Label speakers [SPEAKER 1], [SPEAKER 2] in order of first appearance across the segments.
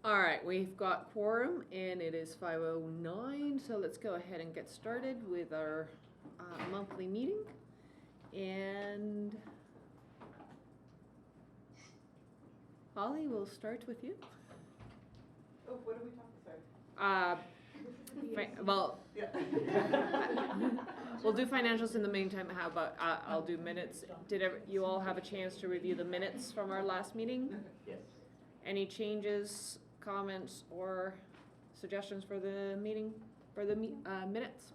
[SPEAKER 1] All right, we've got quorum and it is 5:09, so let's go ahead and get started with our monthly meeting. And Holly, we'll start with you.
[SPEAKER 2] Oh, what are we talking?
[SPEAKER 1] Well,
[SPEAKER 2] Yeah.
[SPEAKER 1] we'll do financials in the meantime. How about I'll do minutes. Did you all have a chance to review the minutes from our last meeting?
[SPEAKER 3] Yes.
[SPEAKER 1] Any changes, comments, or suggestions for the meeting, for the minutes?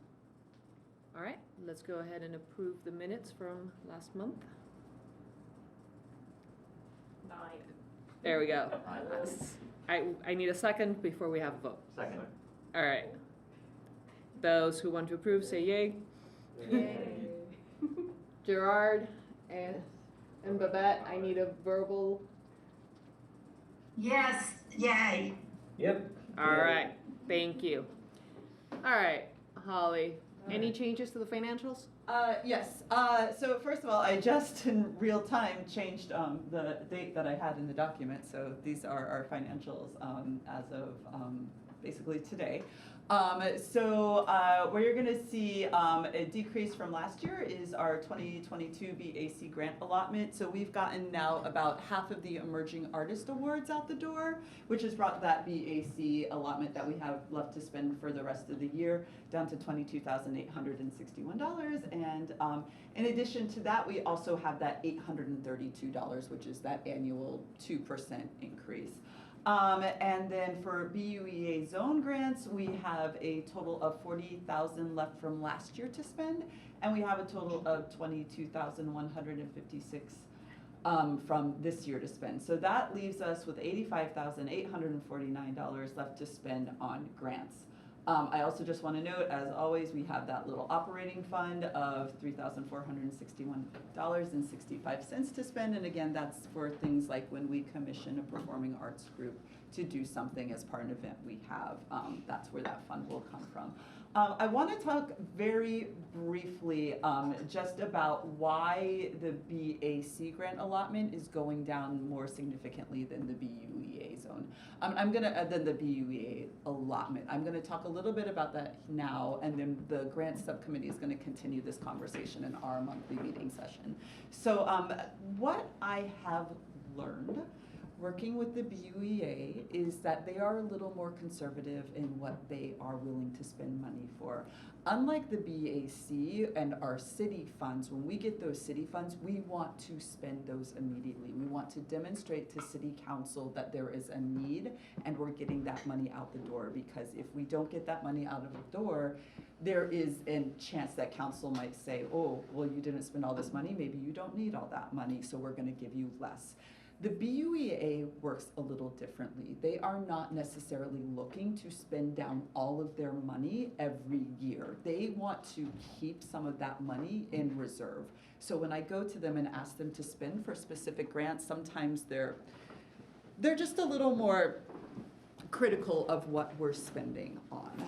[SPEAKER 1] All right, let's go ahead and approve the minutes from last month.
[SPEAKER 2] 9.
[SPEAKER 1] There we go. I need a second before we have a vote.
[SPEAKER 3] Second.
[SPEAKER 1] All right. Those who want to approve say yay.
[SPEAKER 2] Yay.
[SPEAKER 1] Gerard and Babette, I need a verbal.
[SPEAKER 4] Yes, yay.
[SPEAKER 3] Yep.
[SPEAKER 1] All right, thank you. All right, Holly, any changes to the financials?
[SPEAKER 2] Yes. So first of all, I just in real time changed the date that I had in the document. So these are our financials as of basically today. So where you're going to see a decrease from last year is our 2022 BAC Grant Allotment. So we've gotten now about half of the Emerging Artist Awards out the door, which has brought that BAC allotment that we have left to spend for the rest of the year down to $22,861. And in addition to that, we also have that $832, which is that annual 2% increase. And then for BUEA zone grants, we have a total of $40,000 left from last year to spend, and we have a total of $22,156 from this year to spend. So that leaves us with $85,849 left to spend on grants. I also just want to note, as always, we have that little operating fund of $3,461.65 to spend. And again, that's for things like when we commission a performing arts group to do something as part of an event we have. That's where that fund will come from. I want to talk very briefly just about why the BAC grant allotment is going down more significantly than the BUEA zone. Than the BUEA allotment. I'm gonna talk a little bit about that now, and then the grant subcommittee is gonna continue this conversation in our monthly meeting session. So what I have learned working with the BUEA is that they are a little more conservative in what they are willing to spend money for. Unlike the BAC and our city funds, when we get those city funds, we want to spend those immediately. We want to demonstrate to city council that there is a need and we're getting that money out the door, because if we don't get that money out of the door, there is a chance that council might say, oh, well, you didn't spend all this money, maybe you don't need all that money, so we're gonna give you less. The BUEA works a little differently. They are not necessarily looking to spend down all of their money every year. They want to keep some of that money in reserve. So when I go to them and ask them to spend for specific grants, sometimes they're just a little more critical of what we're spending on.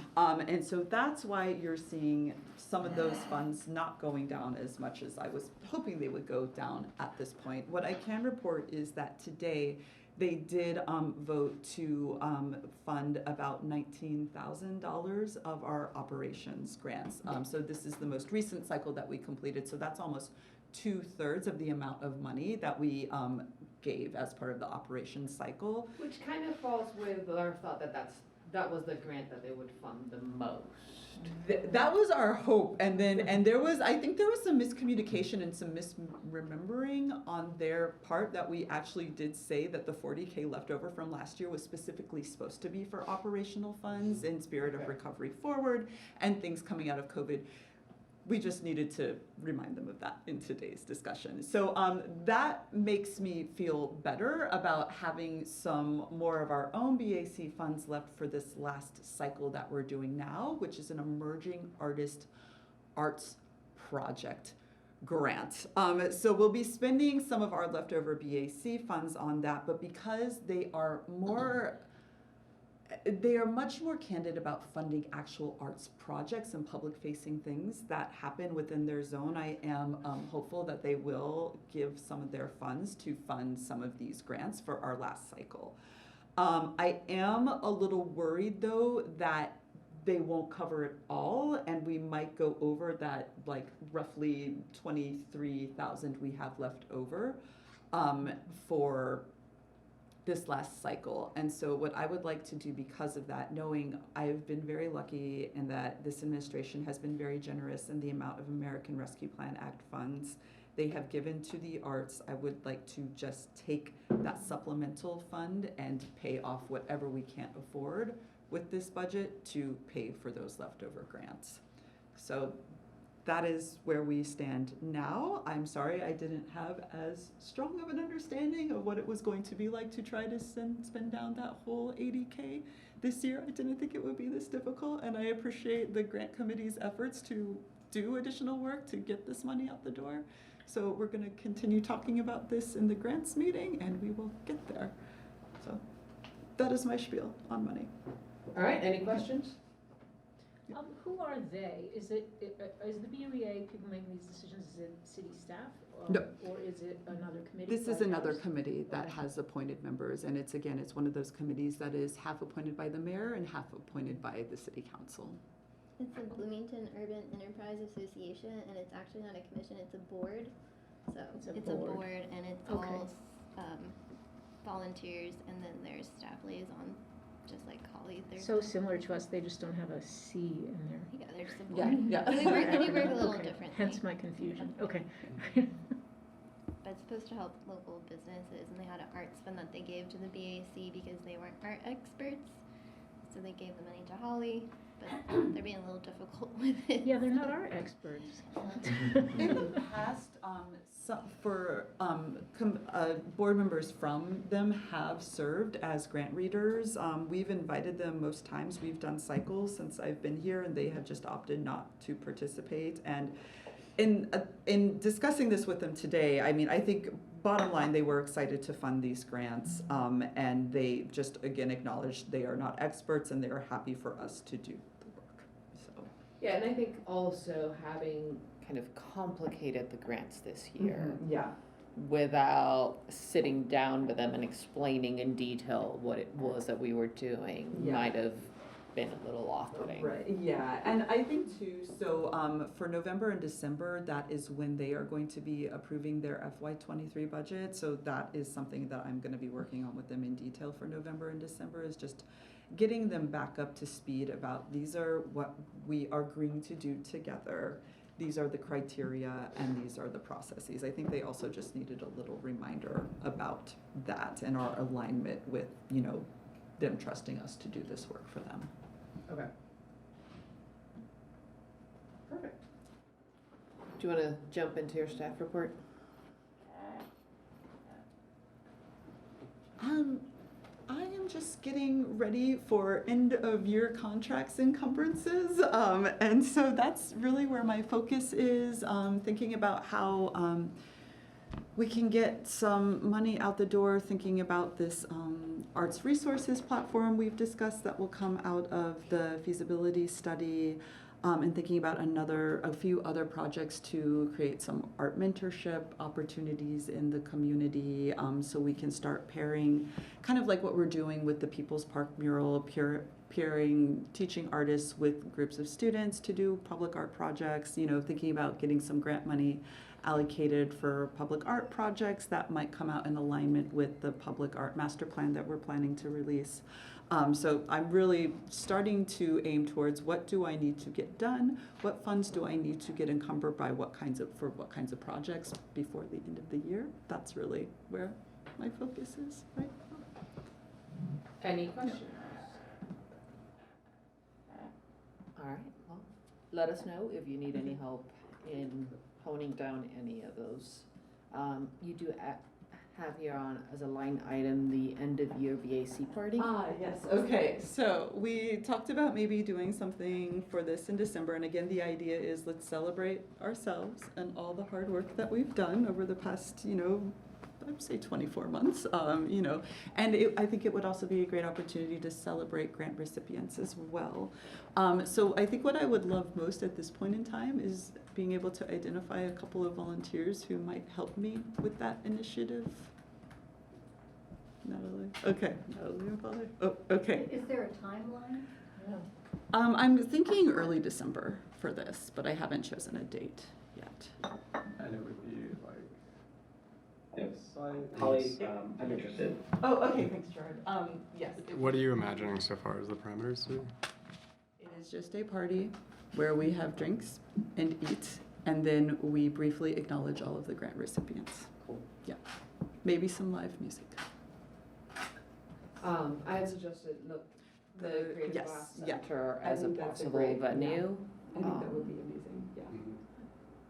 [SPEAKER 2] And so that's why you're seeing some of those funds not going down as much as I was hoping they would go down at this point. What I can report is that today they did vote to fund about $19,000 of our operations grants. So this is the most recent cycle that we completed. So that's almost 2/3 of the amount of money that we gave as part of the operations cycle.
[SPEAKER 1] Which kind of falls with our thought that was the grant that they would fund the most.
[SPEAKER 2] That was our hope, and I think there was some miscommunication and some misremembering on their part that we actually did say that the $40K leftover from last year was specifically supposed to be for operational funds in spirit of recovery forward and things coming out of COVID. We just needed to remind them of that in today's discussion. So that makes me feel better about having some more of our own BAC funds left for this last cycle that we're doing now, which is an Emerging Artist Arts Project grant. So we'll be spending some of our leftover BAC funds on that, but because they are much more candid about funding actual arts projects and public-facing things that happen within their zone. I am hopeful that they will give some of their funds to fund some of these grants for our last cycle. I am a little worried though that they won't cover it all, and we might go over that like roughly 23,000 we have left over for this last cycle. And so what I would like to do because of that, knowing I've been very lucky in that this administration has been very generous in the amount of American Rescue Plan Act funds they have given to the arts, I would like to just take that supplemental fund and pay off whatever we can't afford with this budget to pay for those leftover grants. So that is where we stand now. I'm sorry I didn't have as strong of an understanding of what it was going to be like to try to spend down that whole 80K this year. I didn't think it would be this difficult, and I appreciate the grant committee's efforts to do additional work to get this money out the door. So we're going to continue talking about this in the grants meeting, and we will get there. So that is my spiel on money.
[SPEAKER 1] All right, any questions?
[SPEAKER 3] Who are they? Is the BOEA people making these decisions? Is it city staff?
[SPEAKER 2] No.
[SPEAKER 3] Or is it another committee?
[SPEAKER 2] This is
[SPEAKER 3] like
[SPEAKER 2] another
[SPEAKER 3] ours?
[SPEAKER 2] committee that
[SPEAKER 3] Okay.
[SPEAKER 2] has appointed members, and it's one of those committees that is half appointed by the mayor and half appointed by the city council.
[SPEAKER 4] It's the Bloomington Urban Enterprise Association, and it's actually not a commission, it's a board. So
[SPEAKER 3] It's a
[SPEAKER 4] it's
[SPEAKER 3] board.
[SPEAKER 4] a board, and it's
[SPEAKER 3] Okay.
[SPEAKER 4] all volunteers, and then there's staff liaison, just like Holly. There's
[SPEAKER 3] So similar to us, they just don't have a C in there.
[SPEAKER 4] yeah, there's the
[SPEAKER 2] Yeah,
[SPEAKER 4] board.
[SPEAKER 2] yeah.
[SPEAKER 4] They do work a little
[SPEAKER 3] Okay,
[SPEAKER 4] differently.
[SPEAKER 3] Hence my confusion. Okay.
[SPEAKER 4] But it's supposed to help local businesses, and they had an arts fund that they gave to the BAC because they weren't art experts. So they gave the money to Holly, but they're being a little difficult with it.
[SPEAKER 3] Yeah, they're not our experts.
[SPEAKER 2] In the past, board members from them have served as grant readers. We've invited them most times. We've done cycles since I've been here, and they have just opted not to participate. And in discussing this with them today, I mean, I think bottom line, they were excited to fund these grants, and they just again acknowledged they are not experts, and they are happy for us to do the work. So.
[SPEAKER 1] Yeah, and I think also having kind of complicated the grants this year
[SPEAKER 2] Yeah.
[SPEAKER 1] without sitting down with them and explaining in detail what it was that we were doing
[SPEAKER 2] Yeah.
[SPEAKER 1] might have been a little off-putting.
[SPEAKER 2] Right, yeah, and I think too, so for November and December, that is when they are going to be approving their FY23 budget. So that is something that I'm gonna be working on with them in detail for November and December, is just getting them back up to speed about these are what we are agreeing to do together. These are the criteria and these are the processes. I think they also just needed a little reminder about that and our alignment with, you know, them trusting us to do this work for them.
[SPEAKER 1] Okay. Perfect. Do you want to jump into your staff report?
[SPEAKER 2] I am just getting ready for end of year contracts encumbrances. And so that's really where my focus is, thinking about how we can get some money out the door, thinking about this arts resources platform we've discussed that will come out of the feasibility study, and thinking about a few other projects to create some art mentorship opportunities in the community, so we can start pairing, kind of like what we're doing with the People's Park mural, pairing teaching artists with groups of students to do public art projects, you know, thinking about getting some grant money allocated for public art projects that might come out in alignment with the public art master plan that we're planning to release. So I'm really starting to aim towards what do I need to get done? What funds do I need to get encumbered by what kinds of projects before the end of the year? That's really where my focus is right now.
[SPEAKER 1] Any questions? All right, well, let us know if you need any help in honing down any of those. You do have here on as a line item the end of year BAC party.
[SPEAKER 2] Yes, okay. So we talked about maybe doing something for this in December. And again, the idea is let's celebrate ourselves and all the hard work that we've done over the past, you know, I'd say 24 months, you know, and I think it would also be a great opportunity to celebrate grant recipients as well. So I think what I would love most at this point in time is being able to identify a couple of volunteers who might help me with that initiative. Natalie. Okay, Natalie and Polly. Oh, okay.
[SPEAKER 5] Is there a timeline?
[SPEAKER 2] I'm thinking early December for this, but I haven't chosen a date yet.
[SPEAKER 6] And it would be like
[SPEAKER 7] Yep.
[SPEAKER 6] site.
[SPEAKER 7] Holly, I'm interested.
[SPEAKER 2] Oh, okay, thanks, Gerard. Yes.
[SPEAKER 6] What are you imagining so far as the parameters to be?
[SPEAKER 2] It is just a party where we have drinks and eat, and then we briefly acknowledge all of the grant recipients.
[SPEAKER 7] Cool.
[SPEAKER 2] Yeah, maybe some live music.
[SPEAKER 1] I had suggested the Creative
[SPEAKER 2] Yes,
[SPEAKER 1] Glass
[SPEAKER 2] yeah.
[SPEAKER 1] Center
[SPEAKER 2] I
[SPEAKER 1] as a
[SPEAKER 2] think that's a
[SPEAKER 1] possible
[SPEAKER 2] great-
[SPEAKER 1] venue.
[SPEAKER 2] I think that would be amazing, yeah.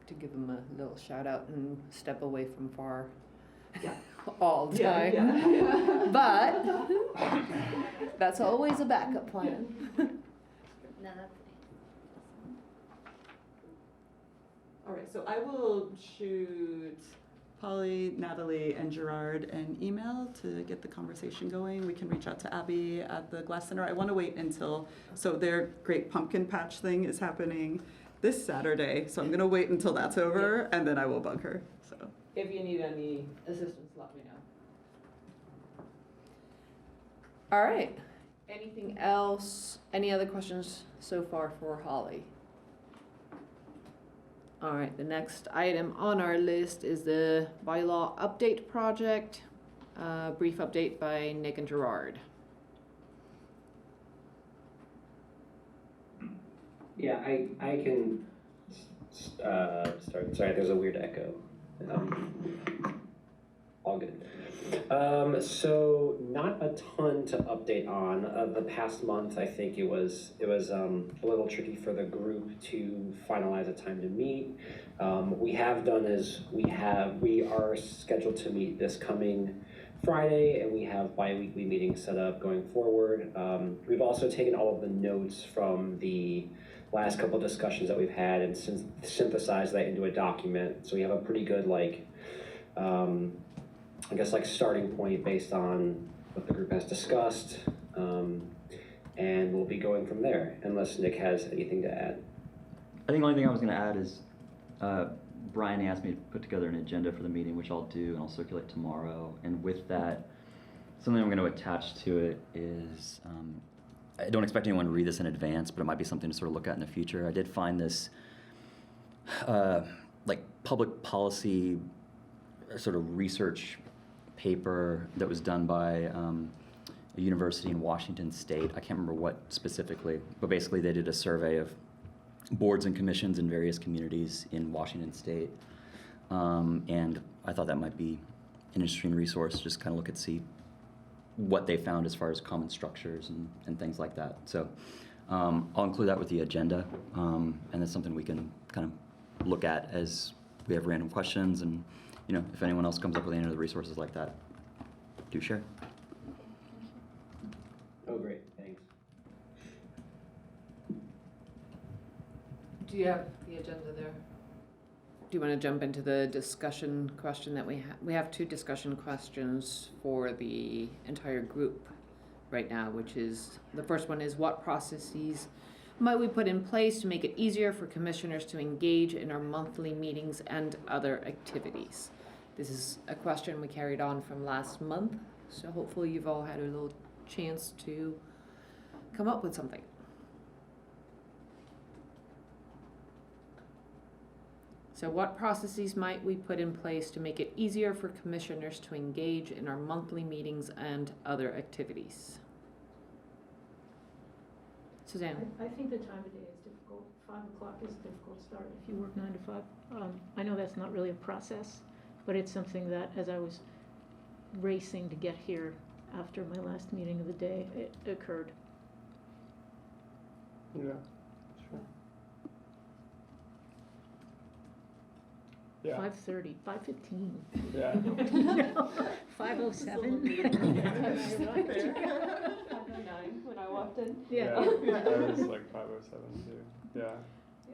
[SPEAKER 1] To give them a little shout out and step away from far
[SPEAKER 2] Yeah.
[SPEAKER 1] all the time.
[SPEAKER 2] Yeah.
[SPEAKER 1] But that's always a backup plan.
[SPEAKER 4] No, that's nice.
[SPEAKER 2] All right, so I will shoot Polly, Natalie, and Gerard an email to get the conversation going. We can reach out to Abby at the Glass Center. I want to wait until, so their great pumpkin patch thing is happening this Saturday, so I'm going to wait until that's over, and then I will bug her, so.
[SPEAKER 1] If you need any assistance, let me know. All right. Anything else? Any other questions so far for Holly? All right, the next item on our list is the bylaw update project. Brief update by Nick and Gerard.
[SPEAKER 7] Yeah, I can start. Sorry, there's a weird echo. All good. So not a ton to update on. The past month, I think it was a little tricky for the group to finalize a time to meet. We have done is we are scheduled to meet this coming Friday, and we have bi-weekly meetings set up going forward. We've also taken all of the notes from the last couple of discussions that we've had and synthesized that into a document. So we have a pretty good I guess starting point based on what the group has discussed, and we'll be going from there, unless Nick has anything to add.
[SPEAKER 8] I think the only thing I was going to add is Brian asked me to put together an agenda for the meeting, which I'll do, and I'll circulate tomorrow. And with that, something I'm going to attach to it is, I don't expect anyone to read this in advance, but it might be something to sort of look at in the future. I did find this public policy sort of research paper that was done by a university in Washington State. I can't remember what specifically, but basically they did a survey of boards and commissions in various communities in Washington State. And I thought that might be an interesting resource, just kind of see what they found as far as common structures and things like that. So I'll include that with the agenda, and that's something we can kind of look at as we have random questions, and if anyone else comes up with any other resources like that, do share.
[SPEAKER 7] Oh, great, thanks.
[SPEAKER 1] Do you have the agenda there? Do you want to jump into the discussion question that we have? We have two discussion questions for the entire group right now, which is, the first one is, what processes might we put in place to make it easier for commissioners to engage in our monthly meetings and other activities? This is a question we carried on from last month, so hopefully you've all had a little chance to come up with something. So what processes might we put in place to make it easier for commissioners to engage in our monthly meetings and other activities? Suzanne?
[SPEAKER 3] I think the time of day is difficult. 5 o'clock is a difficult start if you work 9 to 5. I know that's not really a process, but it's something that, as I was racing to get here after my last meeting of the day, it occurred.
[SPEAKER 6] Yeah, sure. Yeah.
[SPEAKER 3] 5:30, 5:15.
[SPEAKER 6] Yeah.
[SPEAKER 3] 5:07.
[SPEAKER 1] When I walked in.
[SPEAKER 3] Yeah.
[SPEAKER 6] I was 5:07 too. Yeah.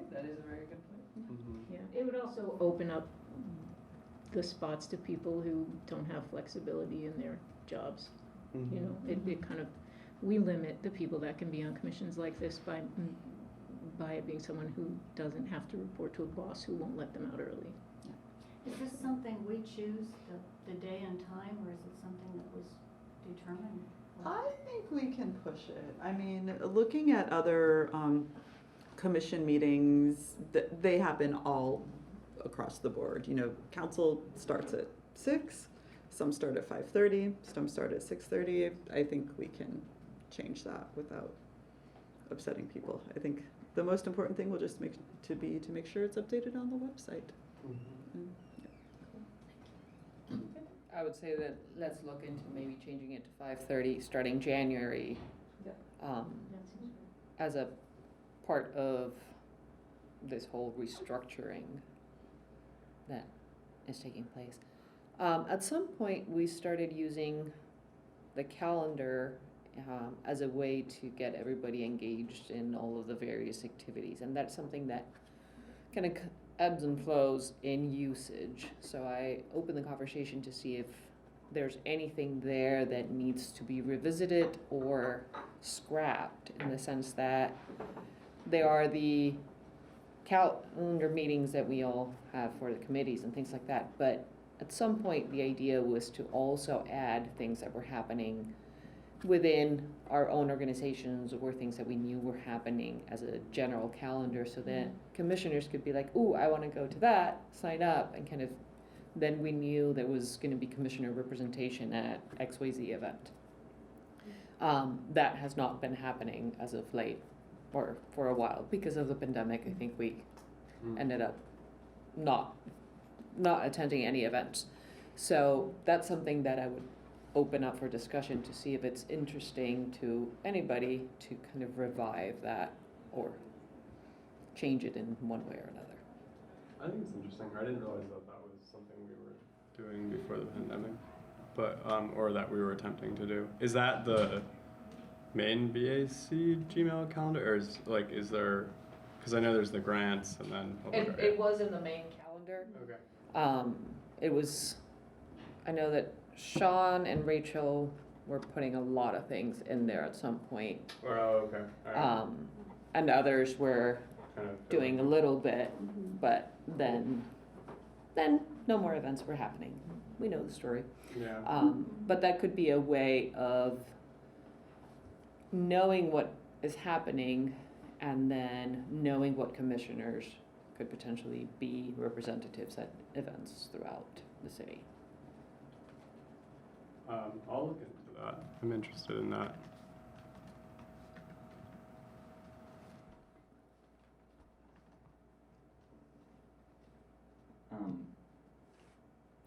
[SPEAKER 1] That is a very good point.
[SPEAKER 6] Mm-hmm.
[SPEAKER 3] Yeah, it would also open up the spots to people who don't have flexibility in their jobs.
[SPEAKER 6] Mm-hmm.
[SPEAKER 3] You know, it kind of, we limit the people that can be on commissions like this by it being someone who doesn't have to report to a boss who won't let them out early.
[SPEAKER 5] Is this something we choose, the day and time, or is it something that was determine?
[SPEAKER 2] I think we can push it. I mean, looking at other commission meetings, they happen all across the board. You know, council starts at 6, some start at 5:30, some start at 6:30. I think we can change that without upsetting people. I think the most important thing will just make sure it's updated on the website. Mm, yeah.
[SPEAKER 1] I would say that let's look into maybe changing it to 5:30, starting January.
[SPEAKER 2] Yeah.
[SPEAKER 3] That seems right.
[SPEAKER 1] As a part of this whole restructuring that is taking place. At some point, we started using the calendar as a way to get everybody engaged in all of the various activities, and that's something that kind of ebbs and flows in usage. So I opened the conversation to see if there's anything there that needs to be revisited or scrapped, in the sense that there are the calendar meetings that we all have for the committees and things like that, but at some point the idea was to also add things that were happening within our own organizations, or things that we knew were happening as a general calendar, so that commissioners could be like, ooh, I want to go to that, sign up, and kind of, then we knew there was going to be commissioner representation at XYZ event. That has not been happening as of late, or for a while, because of the pandemic. I think we ended up not attending any events. So that's something that I would open up for discussion to see if it's interesting to anybody to kind of revive that or change it in one way or another.
[SPEAKER 6] I think it's interesting. I didn't realize that that was something we were doing before the pandemic, but or that we were attempting to do. Is that the main BAC Gmail calendar, or is there? Because I know there's the grants and then public.
[SPEAKER 1] It was in the main calendar.
[SPEAKER 6] Okay.
[SPEAKER 1] It was. I know that Sean and Rachel were putting a lot of things in there at some point.
[SPEAKER 6] Oh, okay. All right.
[SPEAKER 1] And others were
[SPEAKER 6] Kind of
[SPEAKER 1] doing a little bit, but then no more events were happening. We know the story.
[SPEAKER 6] Yeah.
[SPEAKER 1] But that could be a way of knowing what is happening, and then knowing what commissioners could potentially be representatives at events throughout the city.
[SPEAKER 6] I'll look into that. I'm interested in that.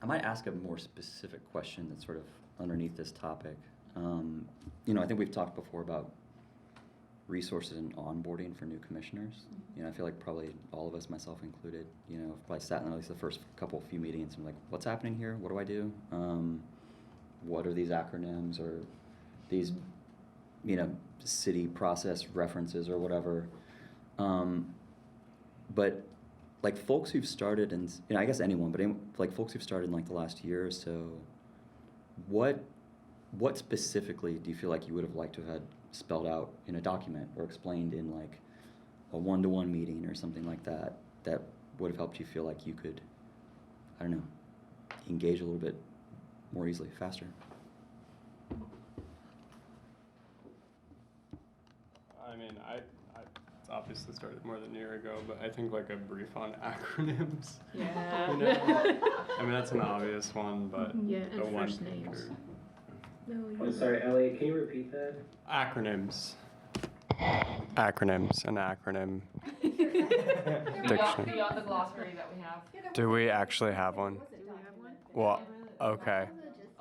[SPEAKER 8] I might ask a more specific question that's sort of underneath this topic. You know, I think we've talked before about resources and onboarding for new commissioners. You know, I feel like probably all of us, myself included, you know, if I sat in at least the first few meetings, I'm like, what's happening here? What do I do? What are these acronyms or these, you know, city process references or whatever? But like folks who've started, and you know, I guess anyone, but like folks who've started in like the last year or so, what specifically do you feel like you would have liked to have had spelled out in a document or explained in like a one-to-one meeting or something like that, that would have helped you feel like you could, I don't know, engage a little bit more easily, faster?
[SPEAKER 6] I mean, it's obviously started more than a year ago, but I think like a brief on acronyms.
[SPEAKER 1] Yeah.
[SPEAKER 6] You know? I mean, that's an obvious one, but
[SPEAKER 3] Yeah,
[SPEAKER 6] the
[SPEAKER 3] and
[SPEAKER 6] one
[SPEAKER 3] first names.
[SPEAKER 6] picture.
[SPEAKER 7] I'm sorry, Elliot, can you repeat that?
[SPEAKER 6] Acronyms. Acronyms, an acronym.
[SPEAKER 1] Beyond the glossary that we have.
[SPEAKER 6] Do we actually have one?
[SPEAKER 3] Do we have one?
[SPEAKER 6] Well, okay.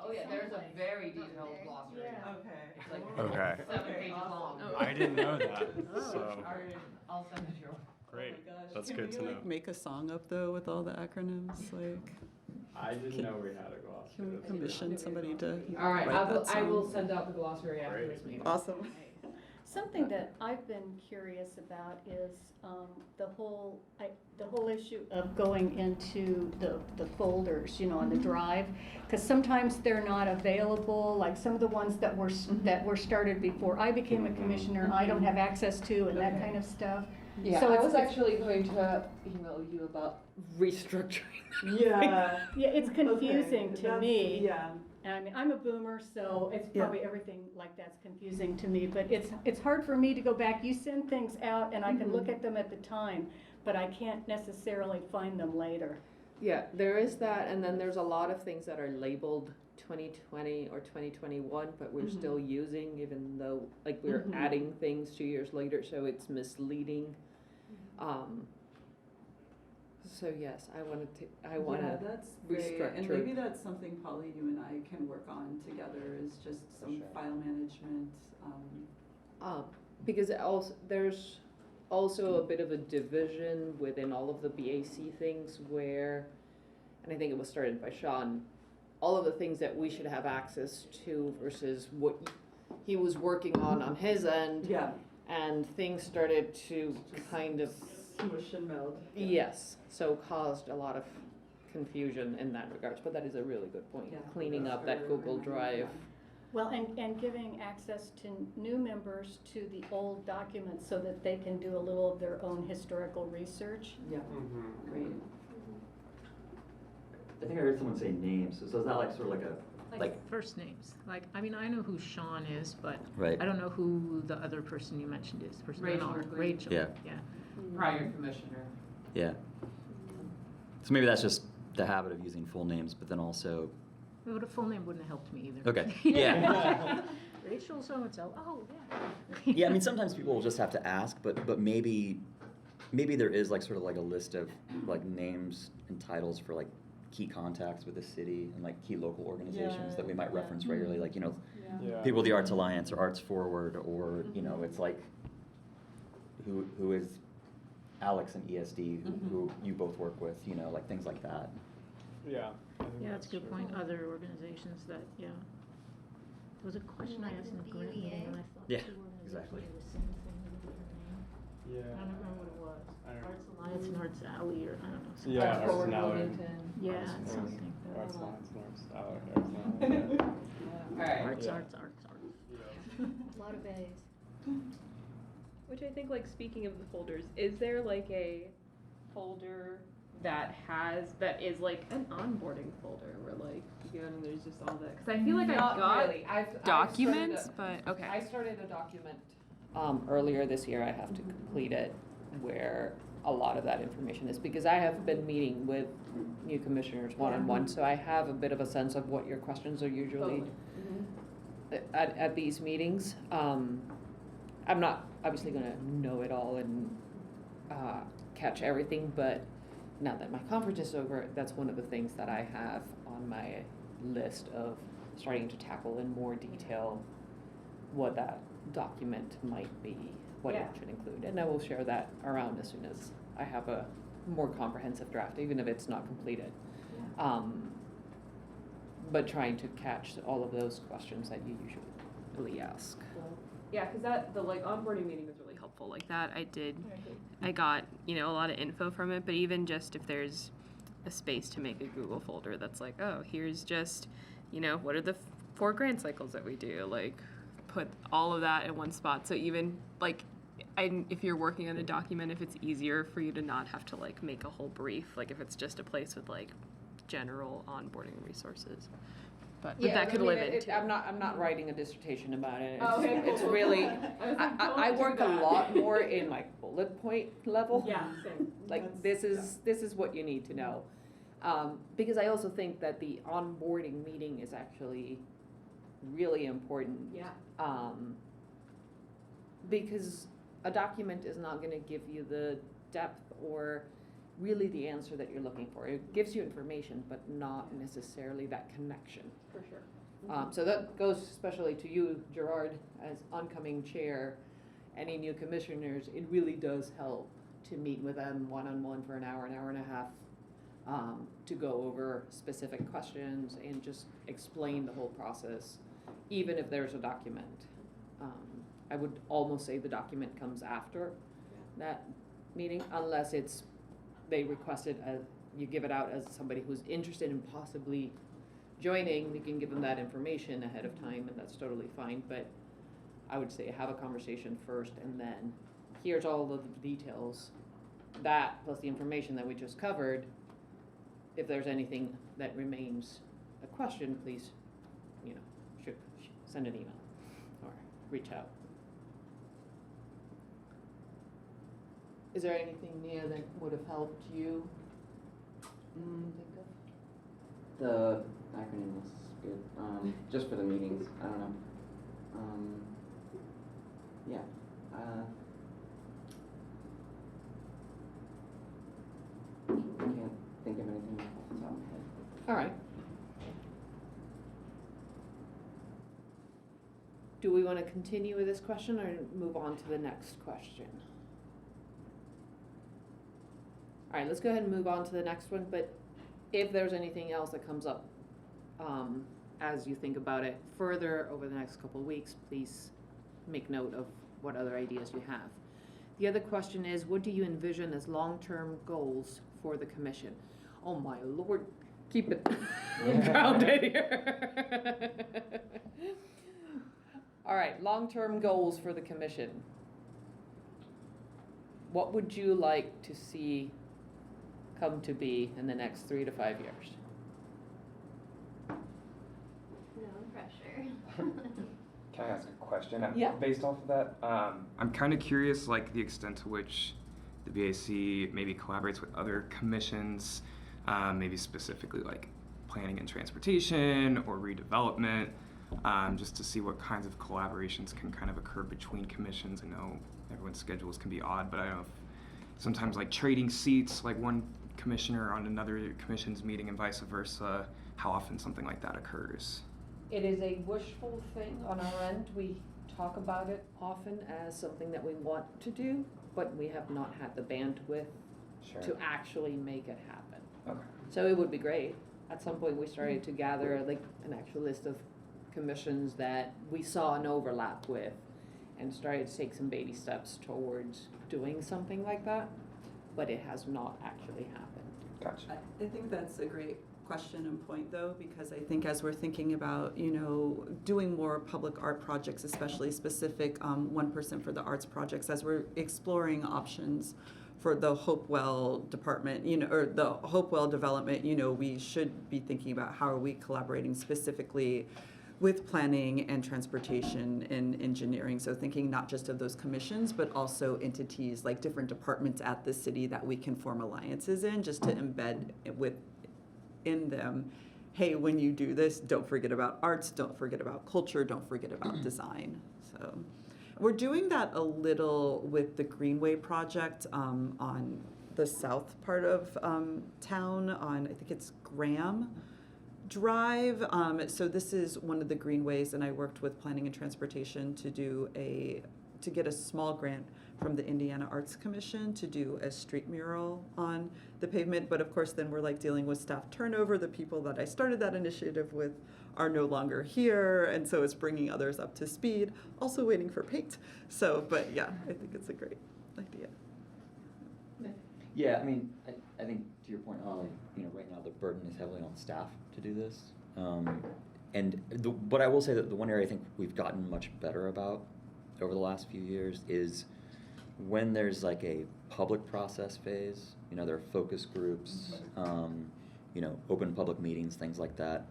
[SPEAKER 1] Oh yeah, there's a very detailed glossary.
[SPEAKER 2] Okay.
[SPEAKER 1] It's like
[SPEAKER 6] Okay.
[SPEAKER 1] 7 pages long.
[SPEAKER 6] I didn't know that, so
[SPEAKER 1] Alright, I'll send it to you.
[SPEAKER 6] great.
[SPEAKER 2] Oh my gosh.
[SPEAKER 6] That's
[SPEAKER 2] Can
[SPEAKER 6] good
[SPEAKER 2] we,
[SPEAKER 6] to know.
[SPEAKER 2] like, make a song up though with all the acronyms? Like,
[SPEAKER 6] I didn't know we had a glossary.
[SPEAKER 2] can we
[SPEAKER 6] That's
[SPEAKER 2] commission somebody to
[SPEAKER 1] Alright,
[SPEAKER 2] write that
[SPEAKER 1] I will
[SPEAKER 2] song?
[SPEAKER 1] send out the glossary after
[SPEAKER 6] Great.
[SPEAKER 1] this meeting.
[SPEAKER 2] Awesome.
[SPEAKER 5] Something that I've been curious about is the whole issue of going into the folders, you know, on the drive, because sometimes they're not available. Like some of the ones that were started before I became a commissioner, I don't have access to, and that kind of stuff.
[SPEAKER 1] Yeah,
[SPEAKER 5] So
[SPEAKER 1] I
[SPEAKER 5] it's-
[SPEAKER 1] was actually going to email you about restructuring.
[SPEAKER 2] Yeah.
[SPEAKER 5] Yeah, it's confusing to
[SPEAKER 2] That's-
[SPEAKER 5] me.
[SPEAKER 2] Yeah.
[SPEAKER 5] And I mean, I'm a boomer, so it's
[SPEAKER 2] Yeah.
[SPEAKER 5] probably everything like that's confusing to me, but it's hard for me to go back. You send things out and I can look at them at the time, but I can't necessarily find them later.
[SPEAKER 1] Yeah, there is that, and then there's a lot of things that are labeled 2020 or 2021, but we're still using, even though, like, we're adding things 2 years later, so it's misleading. So yes, I
[SPEAKER 2] Yeah,
[SPEAKER 1] wanna,
[SPEAKER 2] that's great, and
[SPEAKER 1] restructure.
[SPEAKER 2] maybe that's something, Polly, you and I can work on together, is just some
[SPEAKER 1] Sure.
[SPEAKER 2] file management,
[SPEAKER 1] because there's also a bit of a division within all of the BAC things where, and I think it was started by Sean, all of the things that we should have access to versus what he was working on his end,
[SPEAKER 2] yeah.
[SPEAKER 1] and things started to kind of,
[SPEAKER 2] Smush and meld.
[SPEAKER 1] yes, so caused a lot of confusion in that regards, but that is a really good point,
[SPEAKER 2] Yeah.
[SPEAKER 1] cleaning up that Google Drive.
[SPEAKER 5] Well, and giving access to new members to the old documents so that they can do a little of their own historical research.
[SPEAKER 2] Yeah,
[SPEAKER 6] Mm-hmm.
[SPEAKER 2] great.
[SPEAKER 8] I think I heard someone say names, so is that like sort of like a,
[SPEAKER 3] Like first names, like, I mean, I know who Sean is, but
[SPEAKER 8] right?
[SPEAKER 3] I don't know who the other person you mentioned is, person
[SPEAKER 1] Rachel
[SPEAKER 3] on
[SPEAKER 1] Green.
[SPEAKER 3] Rachel,
[SPEAKER 8] Yeah.
[SPEAKER 3] yeah.
[SPEAKER 1] Prior commissioner.
[SPEAKER 8] Yeah. So maybe that's just the habit of using full names, but then also,
[SPEAKER 3] But a full name wouldn't have helped me either.
[SPEAKER 8] okay, yeah.
[SPEAKER 3] Rachel so-and-so, oh, yeah.
[SPEAKER 8] Yeah, I mean, sometimes people will just have to ask, but maybe there is like sort of like a list of like names and titles for like key contacts with the city and like key local organizations that we might reference regularly, like, you know,
[SPEAKER 6] Yeah.
[SPEAKER 8] people with the Arts Alliance or Arts Forward, or, you know, it's like, who is Alex and ESD, who you both work with, you know, like things like that.
[SPEAKER 6] Yeah. I think
[SPEAKER 3] Yeah, that's a good
[SPEAKER 6] true.
[SPEAKER 3] point, other organizations that, yeah. There was a question I asked in the grant meeting, and I thought
[SPEAKER 8] Yeah,
[SPEAKER 3] two organizations
[SPEAKER 8] exactly.
[SPEAKER 3] were the same thing with a different name.
[SPEAKER 6] Yeah.
[SPEAKER 3] I don't remember what it was.
[SPEAKER 6] I don't
[SPEAKER 3] Arts Alliance and Arts Alley, or I don't know. something.
[SPEAKER 6] Yeah,
[SPEAKER 1] Arts
[SPEAKER 6] Arts
[SPEAKER 1] Forward
[SPEAKER 6] and Alley.
[SPEAKER 1] Bloomington.
[SPEAKER 3] Yeah,
[SPEAKER 6] Arts
[SPEAKER 3] it's
[SPEAKER 6] Forward.
[SPEAKER 3] something.
[SPEAKER 6] Arts Alliance and Arts Alley. Arts Alliance,
[SPEAKER 1] Alright.
[SPEAKER 3] Arts,
[SPEAKER 6] Yeah.
[SPEAKER 3] arts.
[SPEAKER 6] yeah.
[SPEAKER 4] A lot of A's.
[SPEAKER 9] Which I think, like, speaking of the folders, is there like a folder that is like an onboarding folder where, like, again, there's just all that? Because I feel like I
[SPEAKER 1] Not
[SPEAKER 9] got
[SPEAKER 1] really. I've
[SPEAKER 9] documents,
[SPEAKER 1] started
[SPEAKER 9] but okay.
[SPEAKER 1] I started a document earlier this year. I have to complete it, where a lot of that information is, because I have been meeting with new commissioners one-on-one, so I have a bit of a sense of what your questions are usually at these meetings. I'm not obviously gonna know it all and catch everything, but now that my conference is over, that's one of the things that I have on my list of starting to tackle in more detail what that document might be, what it should include. And I will share that around as soon as I have a more comprehensive draft, even if it's not completed. But trying to catch all of those questions that you usually ask.
[SPEAKER 9] Yeah, because the like onboarding meeting was really helpful. Like that, I got, you know, a lot of info from it. But even just if there's a space to make a Google folder that's like, oh, here's just, you know, what are the 4 grant cycles that we do? Like, put all of that in one spot. So even like, if you're working on a document, if it's easier for you to not have to like make a whole brief, like if it's just a place with like general onboarding resources. But that could live into.
[SPEAKER 1] I'm not writing a dissertation about it.
[SPEAKER 5] Oh, okay,
[SPEAKER 1] It's
[SPEAKER 5] cool.
[SPEAKER 1] really,
[SPEAKER 5] I was like,
[SPEAKER 1] I
[SPEAKER 5] don't do
[SPEAKER 1] work a
[SPEAKER 5] that.
[SPEAKER 1] lot more in like bullet point level.
[SPEAKER 5] Yeah, same.
[SPEAKER 1] Like this is what you need to know. Because I also think that the onboarding meeting is actually really important.
[SPEAKER 5] Yeah.
[SPEAKER 1] Because a document is not gonna give you the depth or really the answer that you're looking for. It gives you information, but not necessarily that connection.
[SPEAKER 5] For sure.
[SPEAKER 1] So that goes especially to you, Gerard, as oncoming chair, any new commissioners, it really does help to meet with them one-on-one for an hour and a half, to go over specific questions and just explain the whole process, even if there's a document. I would almost say the document comes after that meeting, unless they requested you give it out as somebody who's interested in possibly joining. You can give them that information ahead of time, and that's totally fine. But I would say have a conversation first, and then here's all of the details. That plus the information that we just covered. If there's anything that remains a question, please send an email or reach out. Is there anything, Nia, that would have helped you think of?
[SPEAKER 10] The acronym was good, just for the meetings, I don't know. Yeah, I can't think of anything off the top of my head.
[SPEAKER 1] All right. Do we want to continue with this question or move on to the next question? All right, let's go ahead and move on to the next one, but if there's anything else that comes up as you think about it further over the next couple of weeks, please make note of what other ideas you have. The other question is, what do you envision as long-term goals for the commission? Oh my Lord, keep it grounded here. All right, long-term goals for the commission. What would you like to see come to be in the next 3 to 5 years?
[SPEAKER 4] No pressure.
[SPEAKER 11] Can I ask a question?
[SPEAKER 1] Yeah.
[SPEAKER 11] Based off of that, I'm kind of curious, like the extent to which the BAC maybe collaborates with other commissions, maybe specifically like planning and transportation or redevelopment, just to see what kinds of collaborations can kind of occur between commissions. I know everyone's schedules can be odd, but I don't know if sometimes like trading seats, like one commissioner on another commission's meeting and vice versa, how often something like that occurs.
[SPEAKER 1] It is a wishful thing on our end. We talk about it often as something that we want to do, but we have not had the bandwidth to actually make it happen.
[SPEAKER 11] Okay.
[SPEAKER 1] So it would be great. At some point we started to gather like an actual list of commissions that we saw an overlap with and started to take some baby steps towards doing something like that, but it has not actually happened.
[SPEAKER 11] Gotcha.
[SPEAKER 2] I think that's a great question and point though, because I think as we're thinking about, doing more public art projects, especially specific 1% for the arts projects, as we're exploring options for the Hopewell department, or the Hopewell development, we should be thinking about how are we collaborating specifically with planning and transportation and engineering. So thinking not just of those commissions, but also entities like different departments at the city that we can form alliances in, just to embed in them, hey, when you do this, don't forget about arts, don't forget about culture, don't forget about design. So we're doing that a little with the Greenway project on the south part of town on, I think it's Graham Drive. So this is one of the greenways, and I worked with planning and transportation to get a small grant from the Indiana Arts Commission to do a street mural on the pavement. But of course, then we're like dealing with staff turnover. The people that I started that initiative with are no longer here, and so it's bringing others up to speed. Also waiting for paint. So, but yeah, I think it's a great idea.
[SPEAKER 8] Yeah, I mean, I think to your point, Ollie, right now the burden is heavily on staff to do this. But I will say that the one area I think we've gotten much better about over the last few years is when there's like a public process phase, there are focus groups, open public meetings, things like that.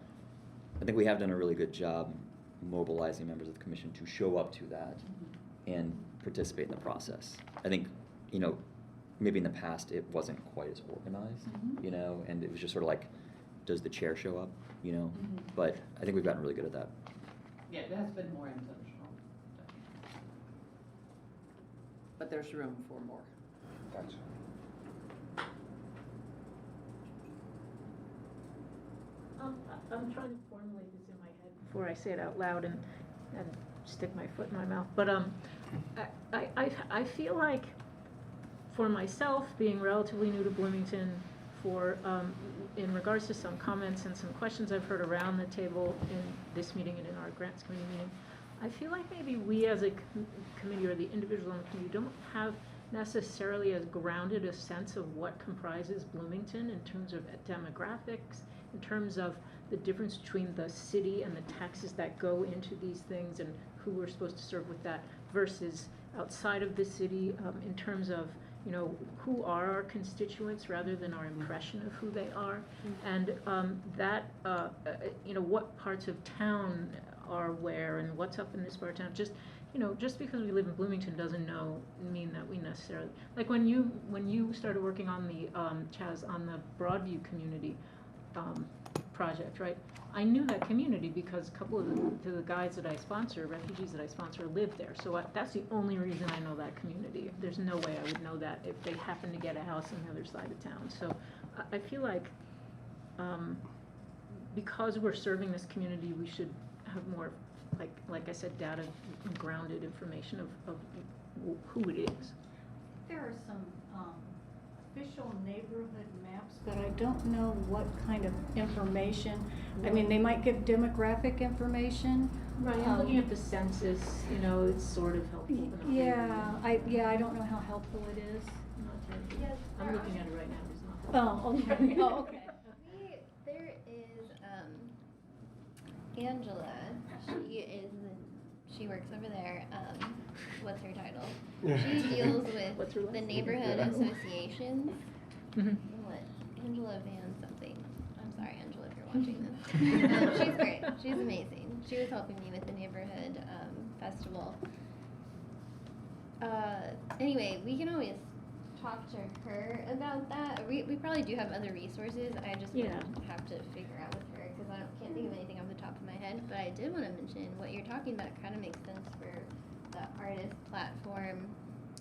[SPEAKER 8] I think we have done a really good job mobilizing members of the commission to show up to that and participate in the process. I think, maybe in the past it wasn't quite as organized, and it was just sort of like, does the chair show up, But I think we've gotten really good at that.
[SPEAKER 1] Yeah, it has been more intentional. But there's room for more.
[SPEAKER 11] Gotcha.
[SPEAKER 3] I'm trying to formulate this in my head before I say it out loud and stick my foot in my mouth. But I feel like for myself, being relatively new to Bloomington, in regards to some comments and some questions I've heard around the table in this meeting and in our grants committee meeting, I feel like maybe we as a committee or the individual on the committee don't have necessarily as grounded a sense of what comprises Bloomington in terms of demographics, in terms of the difference between the city and the taxes that go into these things and who we're supposed to serve with that versus outside of the city, in terms of who are our constituents rather than our impression of who they are, and what parts of town are where and what's up in this part of town. Just, just because we live in Bloomington doesn't mean that we necessarily, like when you started working on the, Chaz, on the Broadview community, project, right? I knew that community because a couple of the guys that I sponsor, refugees that I sponsor, live there. So that's the only reason I know that community. There's no way I would know that if they happen to get a house on the other side of town. So I feel like because we're serving this community, we should have more, like I said, data grounded information of who it is.
[SPEAKER 5] There are some official neighborhood maps, but I don't know what kind of information. I mean, they might give demographic information.
[SPEAKER 3] Right, I'm looking at the census, it's sort of helpful. But not
[SPEAKER 5] Yeah, I don't know how helpful it is.
[SPEAKER 3] Not terribly.
[SPEAKER 4] Yes,
[SPEAKER 3] I'm looking at it right now, it's not helpful.
[SPEAKER 5] Oh, okay, oh, okay.
[SPEAKER 4] There is Angela. She works over there. What's her title? She deals
[SPEAKER 3] What's her
[SPEAKER 4] with the
[SPEAKER 3] last name?
[SPEAKER 4] neighborhood associations.
[SPEAKER 3] Mhm.
[SPEAKER 4] What? Angela Van something. I'm sorry, Angela, if you're watching this. She's great. She's amazing. She was helping me with the neighborhood festival. Anyway, we can always talk to her about that. We probably do have other resources. I just would have to figure out with her because can't think of anything off the top of my head. But I did want to mention what you're talking about kind of makes sense for the artist platform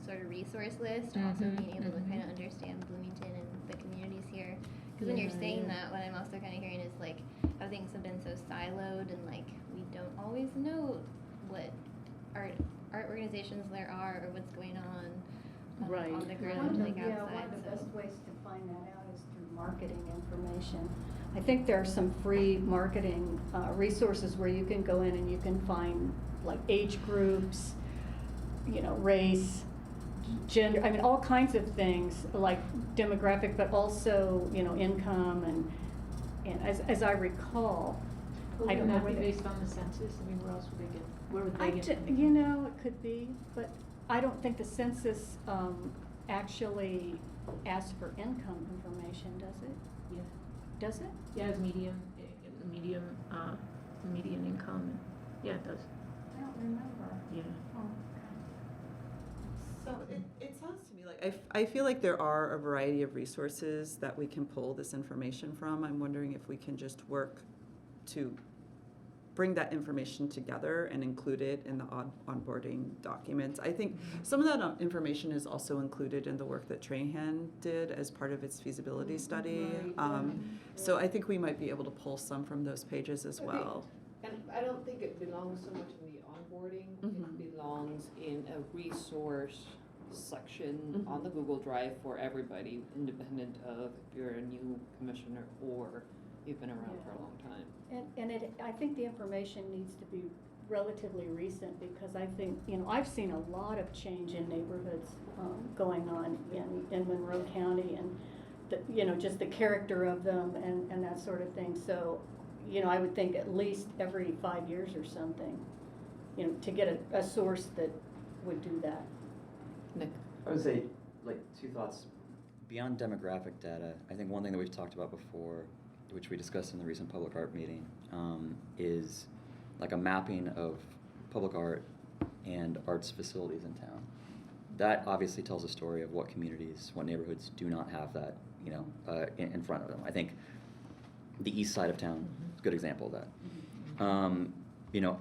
[SPEAKER 4] sort of resource list. Also being able to kind of understand Bloomington and the communities here. Because when you're saying that, what I'm also kind of hearing is like how things have been so siloed and like we don't always know what art organizations there are or what's going on.
[SPEAKER 3] Right.
[SPEAKER 4] On the ground,
[SPEAKER 5] One
[SPEAKER 4] like
[SPEAKER 5] of
[SPEAKER 4] outside.
[SPEAKER 5] the best ways to find that out is through marketing information. I think there are some free marketing resources where you can go in and you can find like age groups, race, gender, I mean, all kinds of things like demographic, but also, income and as I recall, I don't know
[SPEAKER 3] Would
[SPEAKER 5] where
[SPEAKER 3] that be
[SPEAKER 5] they.
[SPEAKER 3] based on the census? I mean, where else would they get, where would
[SPEAKER 5] I
[SPEAKER 3] they get?
[SPEAKER 5] it could be, but I don't think the census actually asks for income information, does it?
[SPEAKER 3] Yeah.
[SPEAKER 5] Does it?
[SPEAKER 3] Yeah, it's median income. Yeah, it does.
[SPEAKER 5] I don't remember.
[SPEAKER 3] Yeah.
[SPEAKER 5] Oh,
[SPEAKER 2] So it sounds to me like, I feel like there are a variety of resources that we can pull this information from. I'm wondering if we can just work to bring that information together and include it in the onboarding documents. I think some of that information is also included in the work that Trahan did as part of its feasibility study. So I think we might be able to pull some from those pages as well.
[SPEAKER 1] And I don't think it belongs so much in the onboarding, it belongs in a resource section on the Google Drive for everybody, independent of if you're a new commissioner or you've been around for a long time.
[SPEAKER 5] And I think the information needs to be relatively recent because I think, I've seen a lot of change in neighborhoods going on in Monroe County and, just the character of them and that sort of thing. So, I would think at least every 5 years or something, to get a source that would do that.
[SPEAKER 1] Nick?
[SPEAKER 8] I would say, like, two thoughts. Beyond demographic data, I think one thing that we've talked about before, which we discussed in the recent public art meeting, is like a mapping of public art and arts facilities in town. That obviously tells a story of what communities, what neighborhoods do not have that, in front of them. I think the east side of town is a good example of that.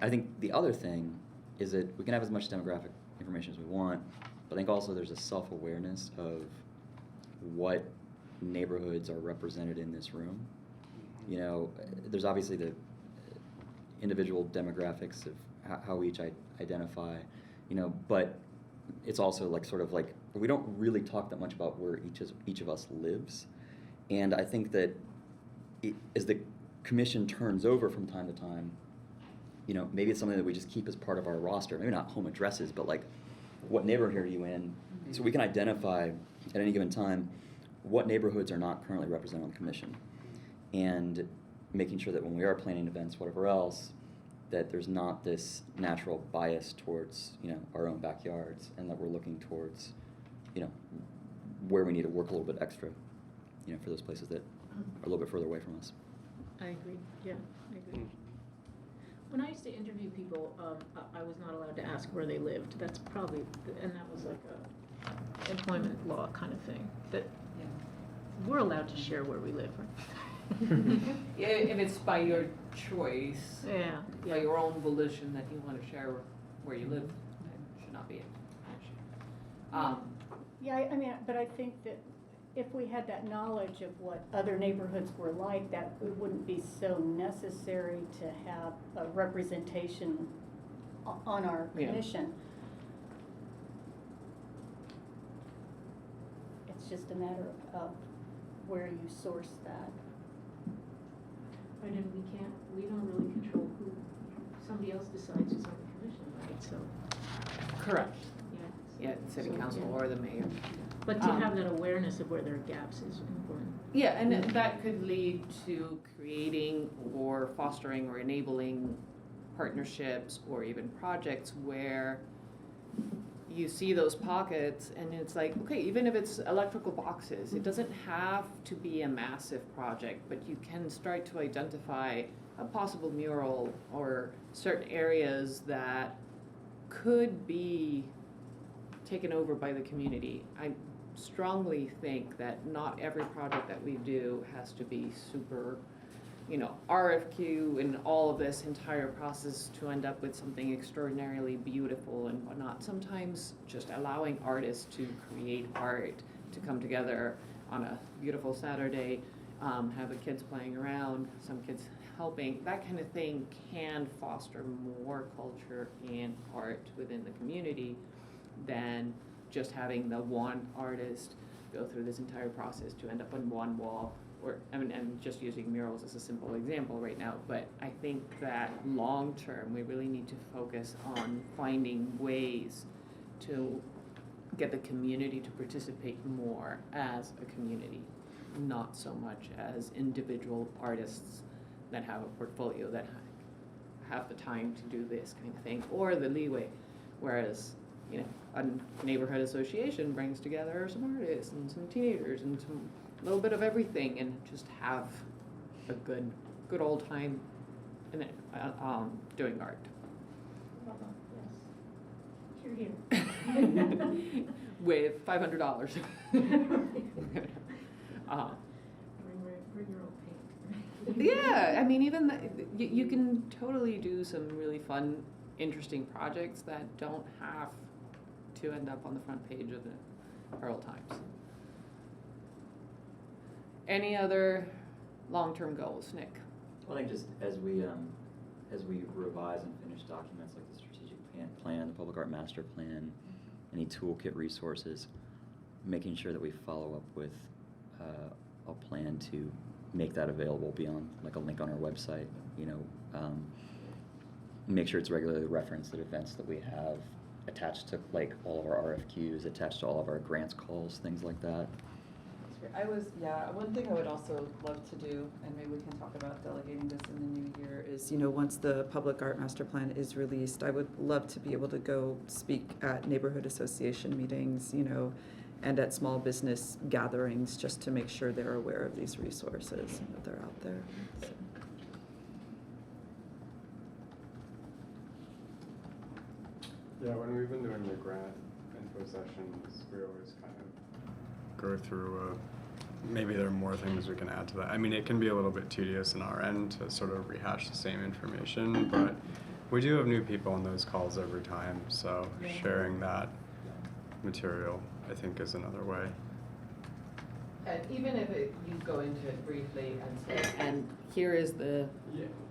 [SPEAKER 8] I think the other thing is that we can have as much demographic information as we want, but I think also there's a self-awareness of what neighborhoods are represented in this room. There's obviously the individual demographics of how we each identify, but it's also like we don't really talk that much about where each of us lives. And I think that as the commission turns over from time to time, maybe it's something that we just keep as part of our roster. Maybe not home addresses, but like what neighborhood are you in? So we can identify at any given time what neighborhoods are not currently represented on the commission. And making sure that when we are planning events, whatever else, that there's not this natural bias towards, our own backyards, and that we're looking towards, where we need to work a little bit extra, for those places that are a little bit further away from us.
[SPEAKER 3] I agree, yeah, I agree. When I used to interview people, I was not allowed to ask where they lived. That's probably, and that was like a employment law kind of thing. But
[SPEAKER 2] Yeah.
[SPEAKER 3] we're allowed to share where we live, right?
[SPEAKER 1] Yeah, if it's by your choice,
[SPEAKER 3] Yeah,
[SPEAKER 1] by your own volition that you want to share where you live, it should not be an issue.
[SPEAKER 5] Yeah, I mean, but I think that if we had that knowledge of what other neighborhoods were like, that it wouldn't be so necessary to have a representation on our
[SPEAKER 1] Yeah.
[SPEAKER 5] commission. It's just a matter of where you source that.
[SPEAKER 3] right, and we don't really control who, somebody else decides who's on the commission, right? So,
[SPEAKER 1] Correct.
[SPEAKER 3] yeah.
[SPEAKER 1] Yeah, city
[SPEAKER 3] So,
[SPEAKER 1] council
[SPEAKER 3] yeah.
[SPEAKER 1] or the mayor.
[SPEAKER 3] But to have that awareness of where there are gaps is important.
[SPEAKER 1] Yeah, and that could lead to creating or fostering or enabling partnerships or even projects where you see those pockets and it's like, okay, even if it's electrical boxes, it doesn't have to be a massive project, but you can start to identify a possible mural or certain areas that could be taken over by the community. I strongly think that not every project that we do has to be super, RFQ and all of this entire process to end up with something extraordinarily beautiful and whatnot. Sometimes just allowing artists to create art, to come together on a beautiful Saturday, have the kids playing around, some kids helping, that kind of thing can foster more culture and art within the community than just having the one artist go through this entire process to end up on one wall. I'm just using murals as a simple example right now, but I think that long term, we really need to focus on finding ways to get the community to participate more as a community, not so much as individual artists that have a portfolio that have the time to do this kind of thing, or the leeway, whereas a neighborhood association brings together some artists and some teenagers and some little bit of everything and just have a good old time in it, doing art.
[SPEAKER 3] Yes. You're here.
[SPEAKER 1] With $500.
[SPEAKER 3] Bring your own paint.
[SPEAKER 1] Yeah, I mean, even you can totally do some really fun, interesting projects that don't have to end up on the front page of the Herald Times. Any other long-term goals, Nick?
[SPEAKER 8] Well, I think just as we revise and finish documents like the strategic plan, the public art master plan, any toolkit resources, making sure that we follow up with a plan to make that available beyond like a link on our website. Make sure it's regularly referenced at events that we have, attached to like all of our RFQs, attached to all of our grants calls, things like that.
[SPEAKER 2] One thing I would also love to do, and maybe we can talk about delegating this in the new year, is, once the public art master plan is released, I would love to be able to go speak at neighborhood association meetings, and at small business gatherings, just to make sure they're aware of these resources and that they're out there. So.
[SPEAKER 6] Yeah, when we've been doing the grant info sessions, we always kind of go through maybe there are more things we can add to that. I mean, it can be a little bit tedious on our end to sort of rehash the same information, but we do have new people on those calls every time, so sharing that material, I think, is another way.
[SPEAKER 1] And even if you go into it briefly and say, and here is the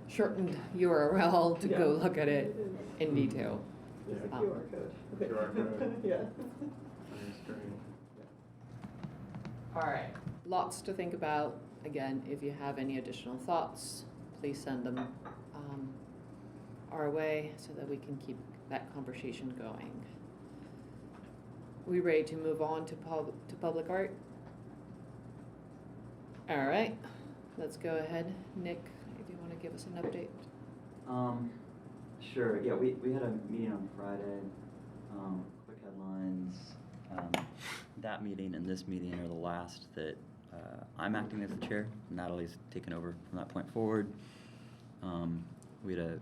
[SPEAKER 1] shortened URL to go look at it in detail.
[SPEAKER 6] Yeah.
[SPEAKER 5] QR code.
[SPEAKER 6] QR code.
[SPEAKER 5] Yeah.
[SPEAKER 6] On your screen.
[SPEAKER 1] All right, lots to think about. Again, if you have any additional thoughts, please send them our way so that we can keep that conversation going. We ready to move on to public art? All right, let's go ahead. Nick, if you want to give us an update.
[SPEAKER 8] Sure. Yeah, we had a meeting on Friday. Quick headlines. That meeting and this meeting are the last that I'm acting as the chair. Natalie's taken over from that point forward. We had a